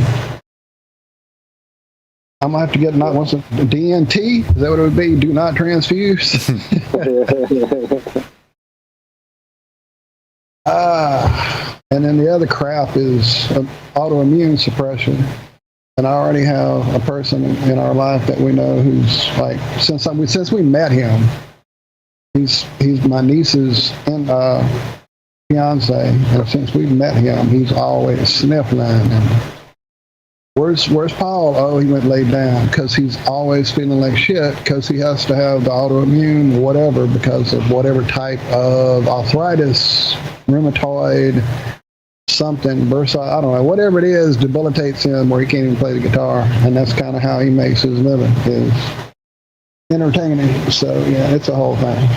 I'm going to have to get not once a DNT. Is that what it would be? Do not transfuse. And then the other crap is autoimmune suppression. And I already have a person in our life that we know who's like, since we met him, he's my niece's fiance, and since we met him, he's always sniffling. And where's Paul? Oh, he went laid down, because he's always feeling like shit because he has to have the autoimmune whatever because of whatever type of arthritis, rheumatoid, something, bursa, I don't know, whatever it is debilitates him where he can't even play the guitar, and that's kind of how he makes his living, is entertaining. So yeah, it's a whole thing.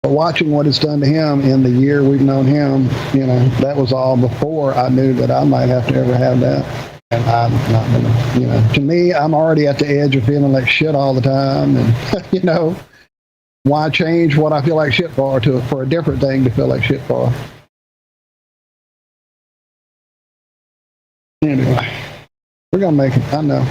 But watching what it's done to him in the year we've known him, you know, that was all before I knew that I might have to ever have that. And I'm not gonna, you know, to me, I'm already at the edge of feeling like shit all the time, and you know, why change what I feel like shit for a different thing to feel like shit for? Anyway, we're gonna make it. I know.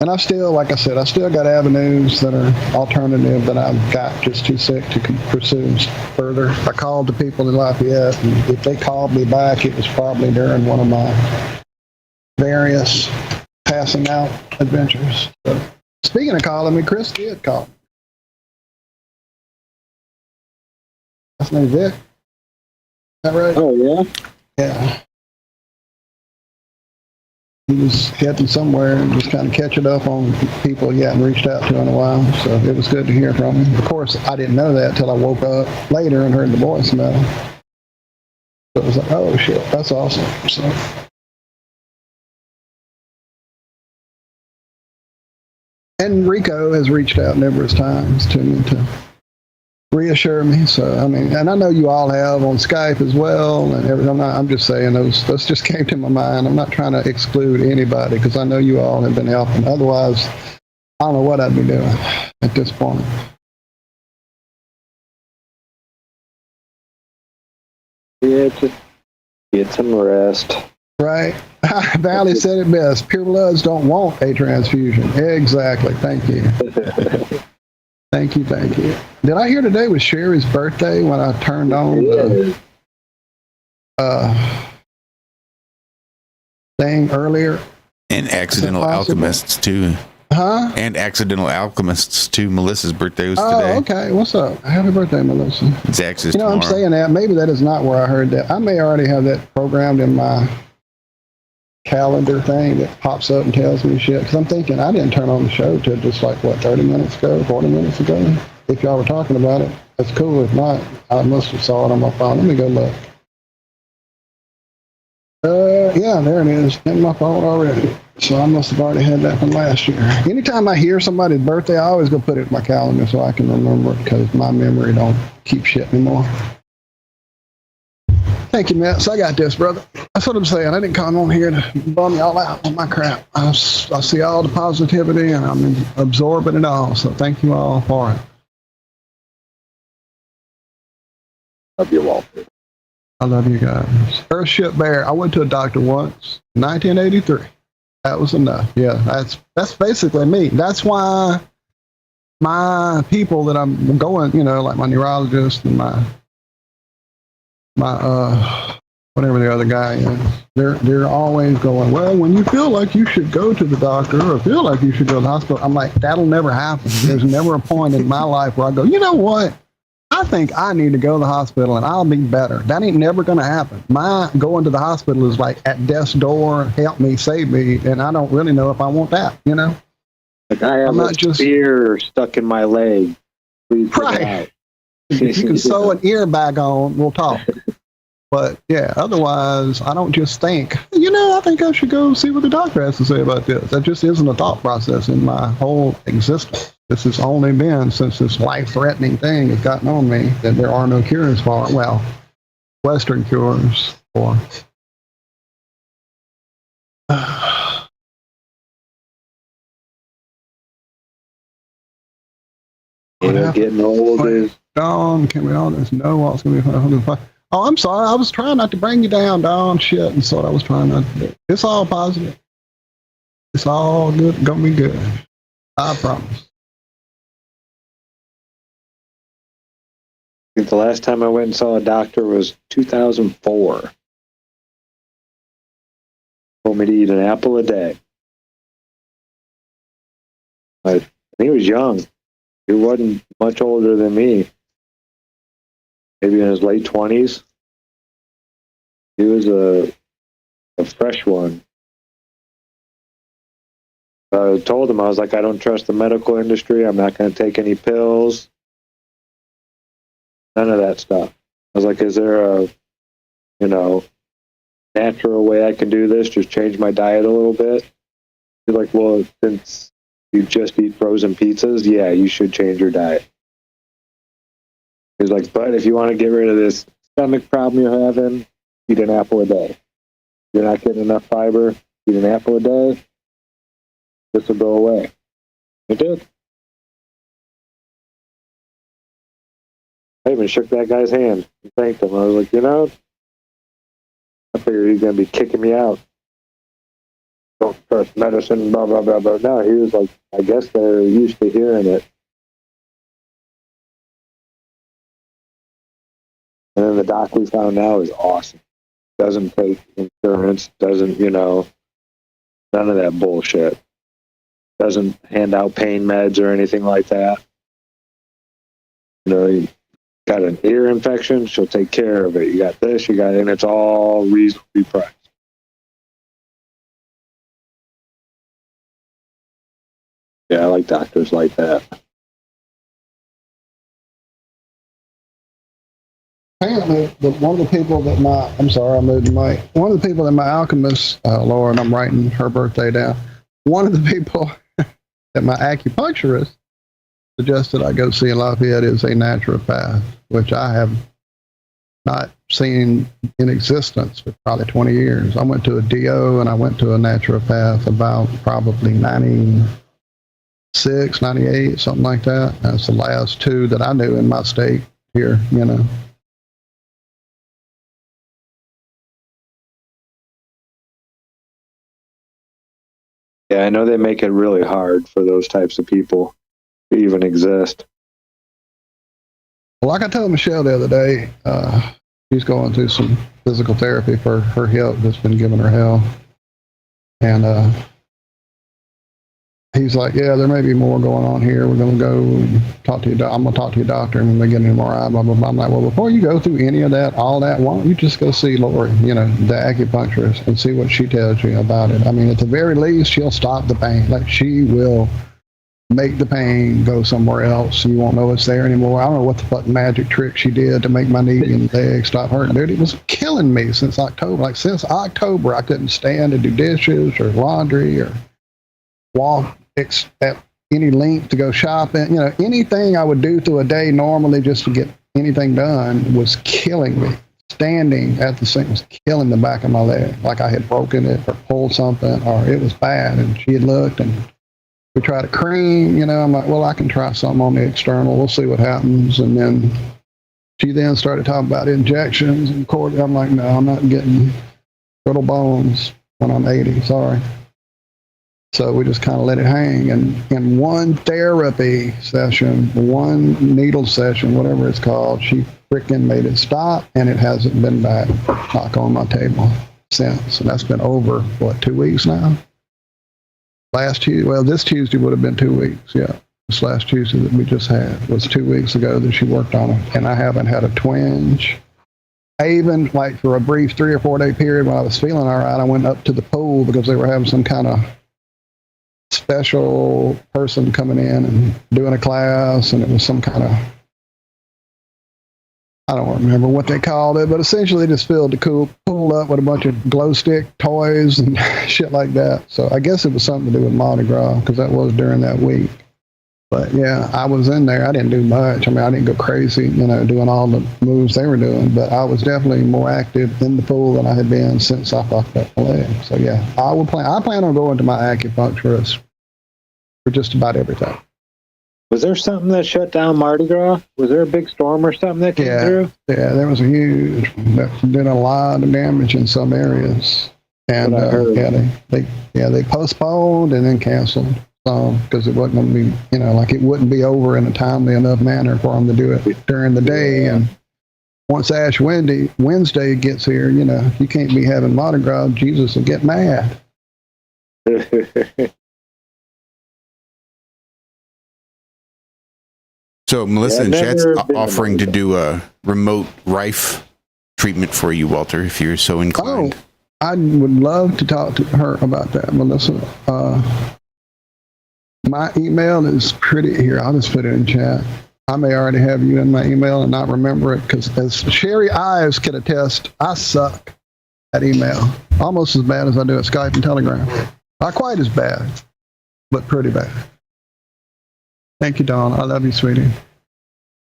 And I still, like I said, I still got avenues that are alternative that I've got just too sick to pursue further. I called the people in Lafayette, and if they called me back, it was probably during one of my various passing out adventures. So, speaking of calling me, Chris did call me. That's name's Zack. Is that right? Oh, yeah? Yeah. He was heading somewhere and just kind of catching up on people he hadn't reached out to in a while. So it was good to hear from him. Of course, I didn't know that until I woke up later and heard the voicemail. So it was like, oh shit, that's awesome. So and Rico has reached out numerous times to me to reassure me. So I mean, and I know you all have on Skype as well, and everything. I'm just saying those just came to my mind. I'm not trying to exclude anybody because I know you all have been helping. Otherwise, I don't know what I'd be doing at this point. Yeah, just get some rest. Right? Valley said it best. Pure bloods don't want a transfusion. Exactly. Thank you. Thank you. Did I hear today was Sherry's birthday when I turned on the thing earlier? And Accidental Alchemists, too. Huh? And Accidental Alchemists, too. Melissa's birthday was today. Oh, okay. What's up? Happy birthday, Melissa. Zack's is You know, tomorrow. I'm saying that. Maybe that is not where I heard that. I may already have that programmed in my calendar thing that pops up and tells me shit. Because I'm thinking I didn't turn on the show till just like, 30 minutes ago, 40 minutes ago? If y'all were talking about it, that's cool. If not, I must have saw it on my phone. Let me go look. Yeah, there it is. In my phone already. So I must have already had that from last year. Anytime I hear somebody's birthday, I always go put it in my calendar so I can remember it because my memory don't keep shit anymore. Thank you, Matt. So I got this, brother. That's what I'm saying. I didn't come on here to bum y'all out on my crap. I see all the positivity and I'm absorbing it all. So thank you all for it. Love you, Walter. I love you guys. Earthship Bear. I went to a doctor once, 1983. That was enough. Yeah, that's basically me. That's why my people that I'm going, like my neurologist and my whatever the other guy is, they're always going, well, when you feel like you should go to the doctor or feel like you should go to the hospital, I'm like, that'll never happen. There's never a point in my life where I go, you know what? I think I need to go to the hospital and I'll be better. That ain't never going to happen. My going to the hospital is like at death's door, help me, save me, and I don't really know if I want that, Like I have a spear stuck in my leg. Please get it out. If you can sew an ear back on, we'll talk. But yeah, otherwise, I don't just think, I think I should go see what the doctor has to say about this. That just isn't a thought process in my whole existence. This has only been since this life-threatening thing has gotten on me that there are no cures for it. Well, Western cures for. You're getting older. Dawn, can we all just know what's going to be? Oh, I'm sorry. I was trying not to bring you down, Dawn. Shit, and so I was trying not to do. It's all positive. It's all good. Gonna be good. I promise. I think the last time I went and saw a doctor was 2004. Told me to eat an apple a day. He was young. He wasn't much older than me. Maybe in his late 20s. He was a fresh one. I told him, I was like, I don't trust the medical industry. I'm not going to take any pills. None of that stuff. I was like, is there a, natural way I can do this? Just change my diet a little bit. He's like, well, since you just eat frozen pizzas, yeah, you should change your diet. He's like, but if you want to get rid of this stomach problem you're having, eat an apple a day. If you're not getting enough fiber, eat an apple a day. This will go away. It did. I even shook that guy's hand and thanked him. I was like, I figured he's going to be kicking me out. Don't trust medicine, blah, blah, blah, blah. No, he was like, I guess they're used to hearing it. And then the doc we found now is awesome. Doesn't take insurance, doesn't, none of that bullshit. Doesn't hand out pain meds or anything like that. You got an ear infection, she'll take care of it. You got this, and it's all reasonably priced. Yeah, I like doctors like that. Apparently, one of the people that I moved the mic. One of the people that my alchemist, Laura, and I'm writing her birthday down. One of the people that my acupuncturist suggested I go see in Lafayette is a naturopath, which I have not seen in existence for probably 20 years. I went to a DO and I went to a naturopath about probably 96, 98, something like that. That's the last two that I knew in my state here, Yeah, I know they make it really hard for those types of people to even exist. Well, like I told Michelle the other day, she's going through some physical therapy for her hip that's been giving her hell. And he's like, yeah, there may be more going on here. We're going to go talk to you. I'm going to talk to your doctor and we get an MRI, blah, blah, blah. I'm like, well, before you go through any of that, all that, why don't you just go see Lori, the acupuncturist, and see what she tells you about it. I mean, at the very least, she'll stop the pain. Like, she will make the pain go somewhere else. You won't know it's there anymore. I don't know what the fucking magic trick she did to make my knee and leg stop hurting. Dude, it was killing me since October. Like, since October, I couldn't stand to do dishes or laundry or walk at any length to go shopping. Anything I would do through a day normally just to get anything done was killing me. Standing at the sink was killing the back of my leg. Like I had broken it or pulled something, or it was bad. And she had looked and we tried a cream, I'm like, well, I can try something on the external. We'll see what happens. And then she then started talking about injections and cord. I'm like, no, I'm not getting brittle bones when I'm 80. Sorry. So we just kind of let it hang. And in one therapy session, one needle session, whatever it's called, she freaking made it stop, and it hasn't been back on my table since. And that's been over, 2 weeks now? Last Tuesday, this Tuesday would have been 2 weeks, yeah. This last Tuesday that we just had was 2 weeks ago that she worked on it, and I haven't had a twinge. I even, for a brief 3 or 4 day period when I was feeling all right, I went up to the pool because they were having some kind of special person coming in and doing a class, and it was some kind of, I don't remember what they called it, but essentially they just filled the pool up with a bunch of glow stick toys and shit like that. So I guess it was something to do with Mardi Gras, because that was during that week. But yeah, I was in there. I didn't do much. I mean, I didn't go crazy, doing all the moves they were doing, but I was definitely more active in the pool than I had been since I fucked up my leg. So yeah, I plan on going to my acupuncturist for just about everything. Was there something that shut down Mardi Gras? Was there a big storm or something that came through? Yeah, there was a huge that did a lot of damage in some areas, and What I heard. they postponed and then canceled some because it wasn't going to be, like it wouldn't be over in a timely enough manner for them to do it during the day. And once Ash Wednesday gets here, you can't be having Mardi Gras. Jesus will get mad. So Melissa Yeah, and Chat's never been offering to to do a remote rife treatment for you, Walter, if you're so inclined. I would love to talk to her about that, Melissa. My email is pretty here. I'll just put it in chat. I may already have you in my email and not remember it because, as Sherry Ives can attest, I suck at email. Almost as bad as I do at Skype and Telegram. Not quite as bad, but pretty bad. Thank you, Dawn. I love you, sweetie.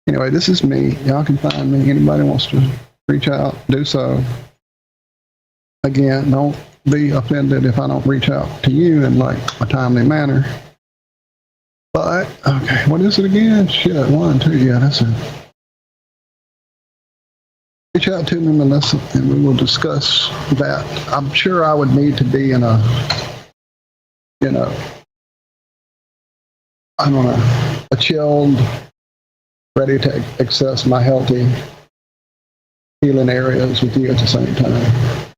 Anyway, this is me. Y'all can find me. Anybody wants to reach out, do so. Again, don't be offended if I don't reach out to you in like a timely manner. But, okay, what is it again? Shit, 1, 2, yeah, that's it. Reach out to me, Melissa, and we will discuss that. I'm sure I would need to be in a, I don't know, a chilled, ready to access my healthy healing areas with you at the same time.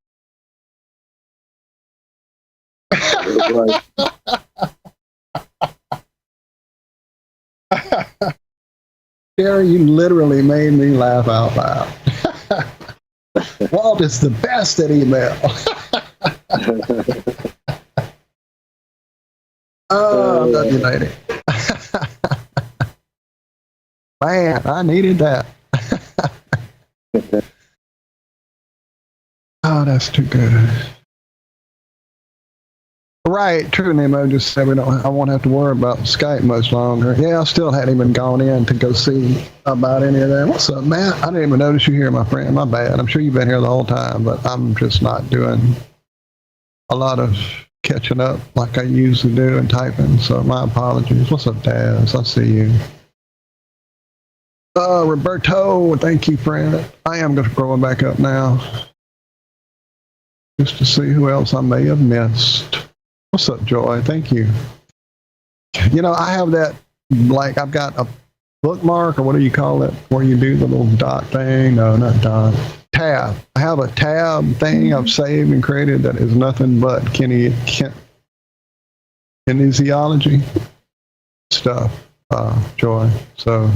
Gary, you literally made me laugh out loud. Walt is the best at email. Oh, love you, lady. Man, I needed that. Oh, that's too good. Right, true. Nemo just said I won't have to worry about Skype much longer. Yeah, I still hadn't even gone in to go see about any of that. What's up, Matt? I didn't even notice you here, my friend. My bad. I'm sure you've been here the whole time, but I'm just not doing a lot of catching up like I usually do and typing. So my apologies. What's up, Daz? I see you. Roberto, thank you, friend. I am going to throw him back up now, just to see who else I may have missed. What's up, Joy? Thank you. I have that, like, I've got a bookmark, or what do you call it, where you do the little dot thing? No, not dot. Tab. I have a tab thing I've saved and created that is nothing but kinesiology stuff, Joy. So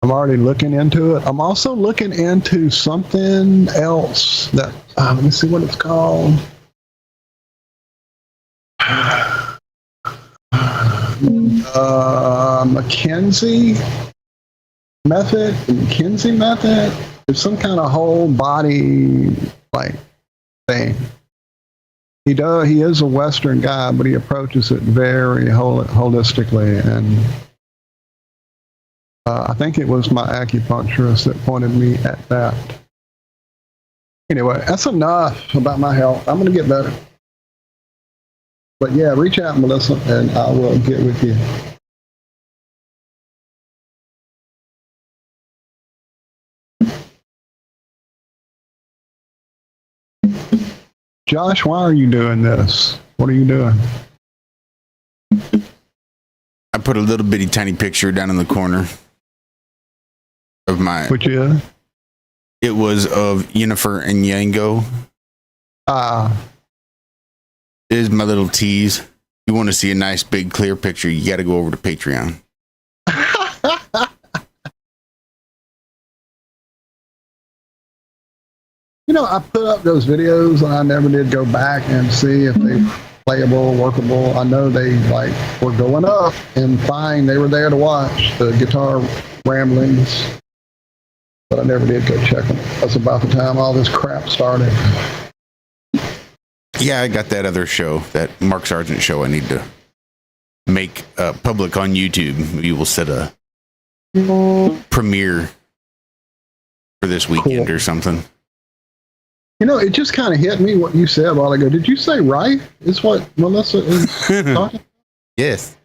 I'm already looking into it. I'm also looking into something else that, let me see what it's called. McKenzie method. It's some kind of whole body like thing. He is a Western guy, but he approaches it very holistically. And I think it was my acupuncturist that pointed me at that. Anyway, that's enough about my health. I'm going to get better. But yeah, reach out, Melissa, and I will get with you. Josh, why are you doing this? What are you doing? I put a little bitty tiny picture down in the corner of my... Which is? It was of Yennefer and Yango. It is my little tease. If you want to see a nice, big, clear picture, you got to go over to Patreon. I put up those videos and I never did go back and see if they playable, workable. I know they were going up and fine. They were there to watch the guitar ramblings, but I never did go check them. That's about the time all this crap started. Yeah, I got that other show, that Mark Sargent show I need to make public on YouTube. We will set a premiere for this weekend or something. It just kind of hit me what you said a while ago. Did you say rife is what Melissa is talking? Yes.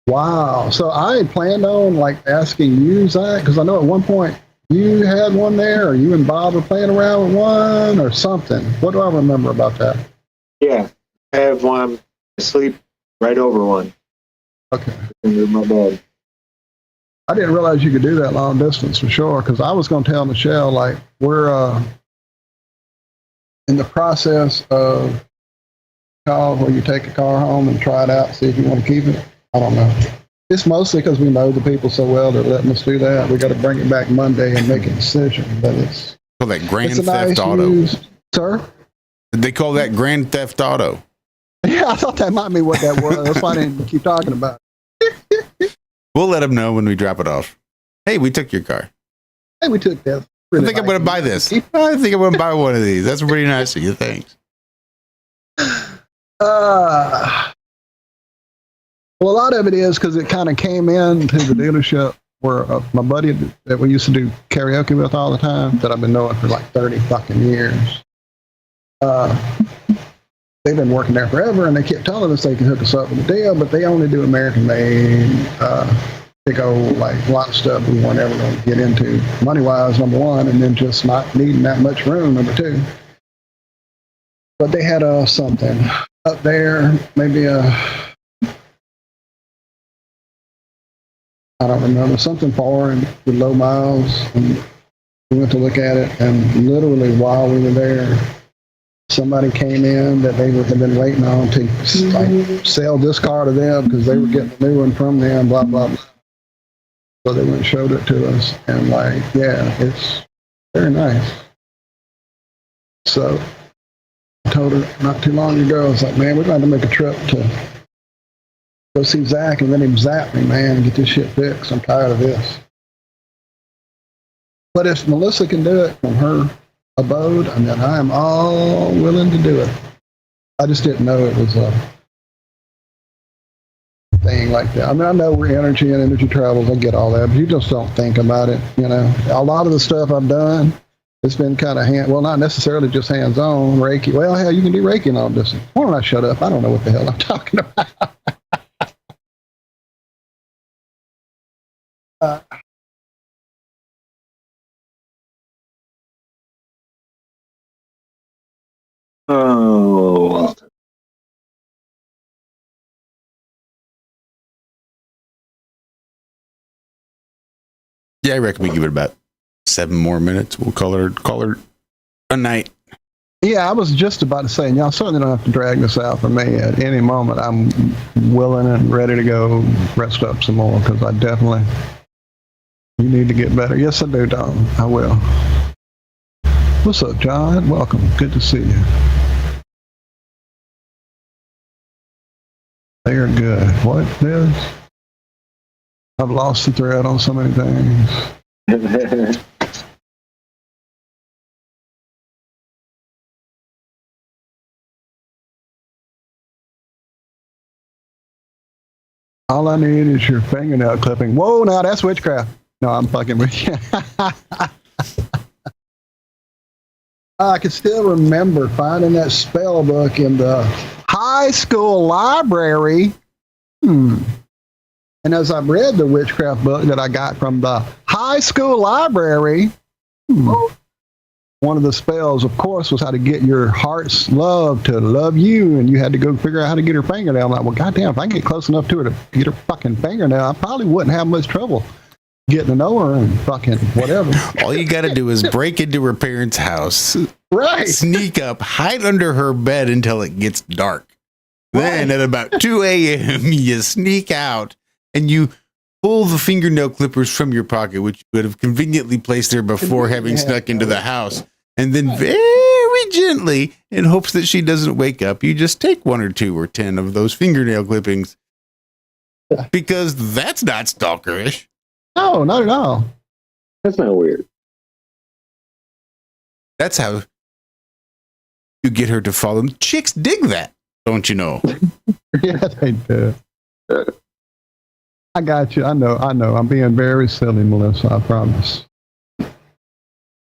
Wow. So I had planned on like asking you, Zach, because I know at one point you had one there, or you and Bob were playing around with one or something. What do I remember about that? Yeah, I have one. I sleep right over one Okay. in my bed. I didn't realize you could do that long distance for sure, because I was going to tell Michelle, like, we're in the process of call where you take a car home and try it out, see if you want to keep it. I don't know. It's mostly because we know the people so well they're letting us do that. We got to bring it back Monday and make a decision. But it's Call that Grand it's a Theft nice Auto. use. Sir? They call that Grand Theft Auto. Yeah, I thought that might be what that was. That's why I didn't keep talking about it. We'll let them know when we drop it off. Hey, we took your car. Hey, we took that. I think I'm going to buy this. I think I'm going to buy one of these. That's pretty nice of you. Thanks. Well, a lot of it is because it kind of came into the dealership where my buddy that we used to do karaoke with all the time, that I've been knowing for like 30 fucking years. They've been working there forever, and they kept telling us they can hook us up with a deal, but they only do American-made, big old, like, a lot of stuff we weren't ever going to get into money-wise, number one, and then just not needing that much room, number two. But they had something up there, maybe I don't remember, something foreign with low miles, and we went to look at it, and literally while we were there, somebody came in that they had been waiting on to like sell this car to them because they were getting a new one from them, blah, blah, blah. So they went and showed it to us, and like, yeah, it's very nice. So I told her not too long ago, I was like, man, we're going to make a trip to go see Zack and let him zap me, man, and get this shit fixed. I'm tired of this. But if Melissa can do it from her abode, and then I am all willing to do it. I just didn't know it was a thing like that. I mean, I know we're energy and energy travels. I get all that, but you just don't think about it. You know, a lot of the stuff I've done, it's been kind of well, not necessarily just hands-on Reiki. Well, hell, you can do Reiki and all this. Why don't I shut up? I don't know what the hell I'm talking about. Oh. Yeah, I reckon we give it about 7 more minutes. We'll call her a night. Yeah, I was just about to say, and y'all certainly don't have to drag this out for me. At any moment, I'm willing and ready to go rest up some more, because I definitely, you need to get better. Yes, I do, Don. I will. What's up, John? Welcome. Good to see you. They are good. What is? I've lost the thread on so many things. All I need is your fingernail clipping. Whoa, now that's witchcraft. No, I'm fucking with you. I can still remember finding that spell book in the high school library. And as I read the witchcraft book that I got from the high school library, one of the spells, of course, was how to get your heart's love to love you, and you had to go figure out how to get her fingernail. I'm like, well, goddamn, if I get close enough to her to get her fucking fingernail, I probably wouldn't have much trouble getting to know her and fucking whatever. All you got to do is break into her parents' house, Right. sneak up, hide under her bed until it gets dark. Then at about 2 a.m., you sneak out and you pull the fingernail clippers from your pocket, which you would have conveniently placed there before having snuck into the house. And then very gently, in hopes that she doesn't wake up, you just take 1 or 2 or 10 of those fingernail clippings. Because that's not stalkerish. No, not at all. That's not weird. That's how you get her to follow them. Chicks dig that, don't you know? Yeah, they do. I got you. I know. I'm being very silly, Melissa. I promise.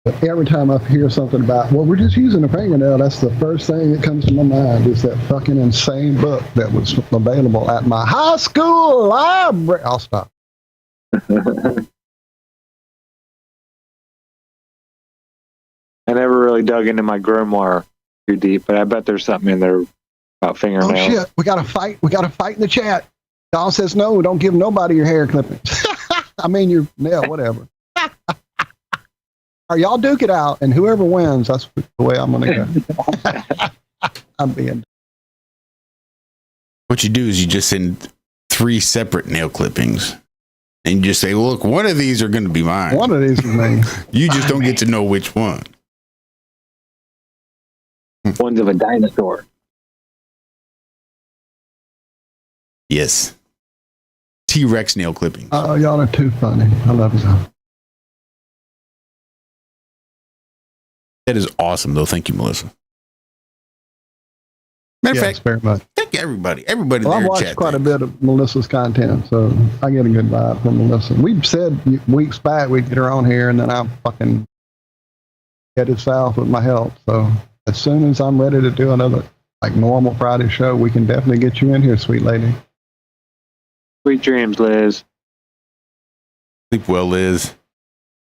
But every time I hear something about, well, we're just using a fingernail, that's the first thing that comes to my mind is that fucking insane book that was available at my high school library. I'll stop. I never really dug into my grimoire too deep, but I bet there's something in there about fingernails. Oh shit, we gotta fight. We gotta fight in the chat. Don says no, don't give nobody your hair clippings. I mean your nail, whatever. Or y'all duke it out, and whoever wins, that's the way I'm gonna go. I'm being. What you do is you just send 3 separate nail clippings, and you just say, well, "Look, one of these are going to be mine. One of these is me. You just don't get to know which one." One's of a dinosaur. Yes. T-Rex nail clippings. Oh, y'all are too funny. I love y'all. That is awesome, though. Thank you, Melissa. Matter of Yes, fact, very much. thank everybody. Everybody Well, there I've in watched chat. quite a bit of Melissa's content, so I get a good vibe from Melissa. We've said weeks back we'd get her on here, and then I'm fucking headed south with my health. So as soon as I'm ready to do another like normal Friday show, we can definitely get you in here, sweet lady. Sweet dreams, Liz. Sleep well, Liz.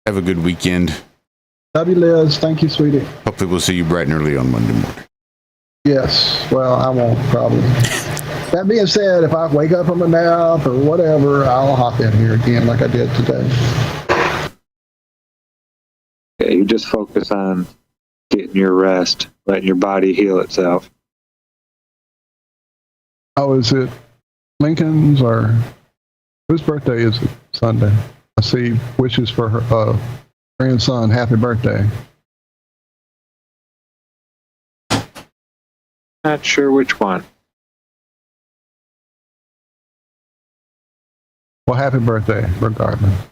Have a good weekend. Love you, Liz. Thank you, sweetie. Hopefully we'll see you bright and early on Monday morning. Yes. Well, I won't probably. That being said, if I wake up from a nap or whatever, I'll hop in here again like I did today. Yeah, you just focus on getting your rest, letting your body heal itself. Oh, is it Lincoln's or whose birthday is it Sunday? I see wishes for her grandson. Happy birthday. Not sure which one. Well, happy birthday, regardless.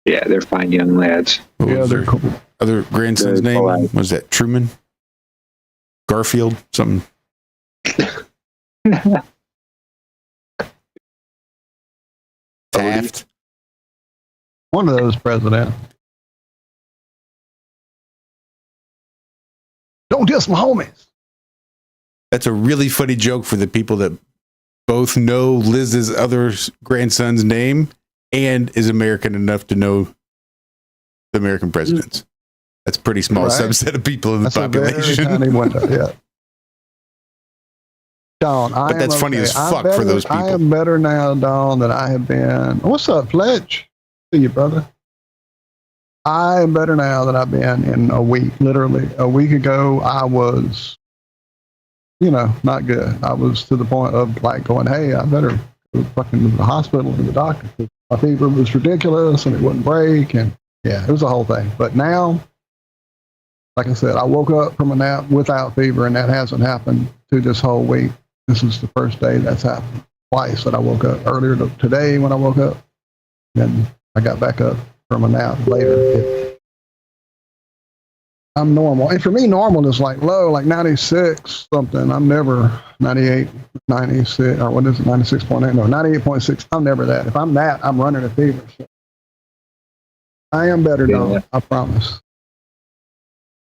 Yeah, they're fine young lads. What Yeah, was they're their cool. other grandson's Very name? polite. Was that Truman? Garfield? Something? Taft? One of those presidents. Don't diss my homies. That's a really funny joke for the people that both know Liz's other grandson's name and is American enough to know the American presidents. That's a pretty small Right. subset of people in the That's a very population. tiny window, yeah. Dawn, I But that's am funny okay. as I'm fuck for better- those people. I am better now, Dawn, than I have been. What's up, Fletch? See you, brother. I am better now than I've been in a week. Literally, a week ago, I was, not good. I was to the point of like going, hey, I better go fucking to the hospital and the doctor. My fever was ridiculous and it wouldn't break. And yeah, it was a whole thing. But now, like I said, I woke up from a nap without fever, and that hasn't happened through this whole week. This is the first day that's happened. Twice that I woke up earlier today when I woke up, and I got back up from a nap later. I'm normal. And for me, normal is like low, like 96 something. I'm never 98, 96, or what is it, 96.8? No, 98.6. I'm never that. If I'm that, I'm running a fever. So I am better now, Yeah. I promise.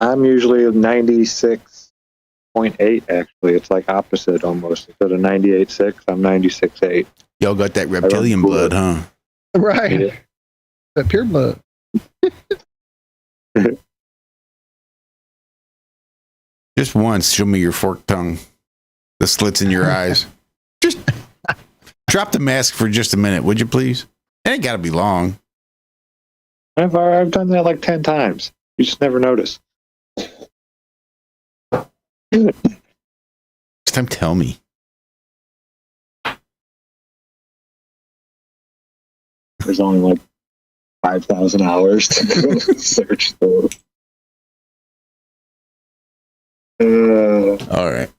I'm usually 96.8, actually. It's like opposite almost. Instead of 98.6, I'm 96.8. Y'all got that reptilian cool. blood, huh? Right. Yeah. That pure blood. Just once, show me your forked tongue, the slits in your eyes. Just drop the mask for just a minute, would you please? It ain't got to be long. I've done that like 10 times. You just never notice. Next time, tell me. There's only like 5,000 hours to go search through. All right.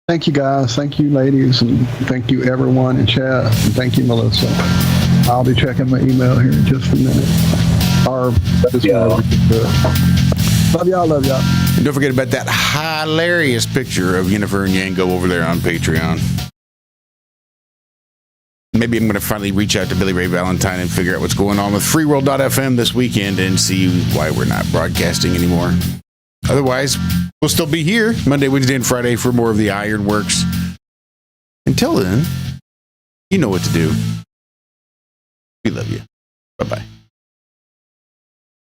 Thank you, guys. Thank you, ladies. And thank you, everyone in chat. And thank you, Melissa. I'll be checking my email here in just a minute. Or just y'all. Love y'all. Love y'all. And don't forget about that hilarious picture of Yennefer and Yango over there on Patreon. maybe I'm going to finally reach out to Billy Ray Valentine and figure out what's going on with freeworld.fm this weekend and see why we're not broadcasting anymore. Otherwise, we'll still be here Monday, Wednesday, and Friday for more of the Ironworks. Until then, you know what to do. We love you. Bye-bye.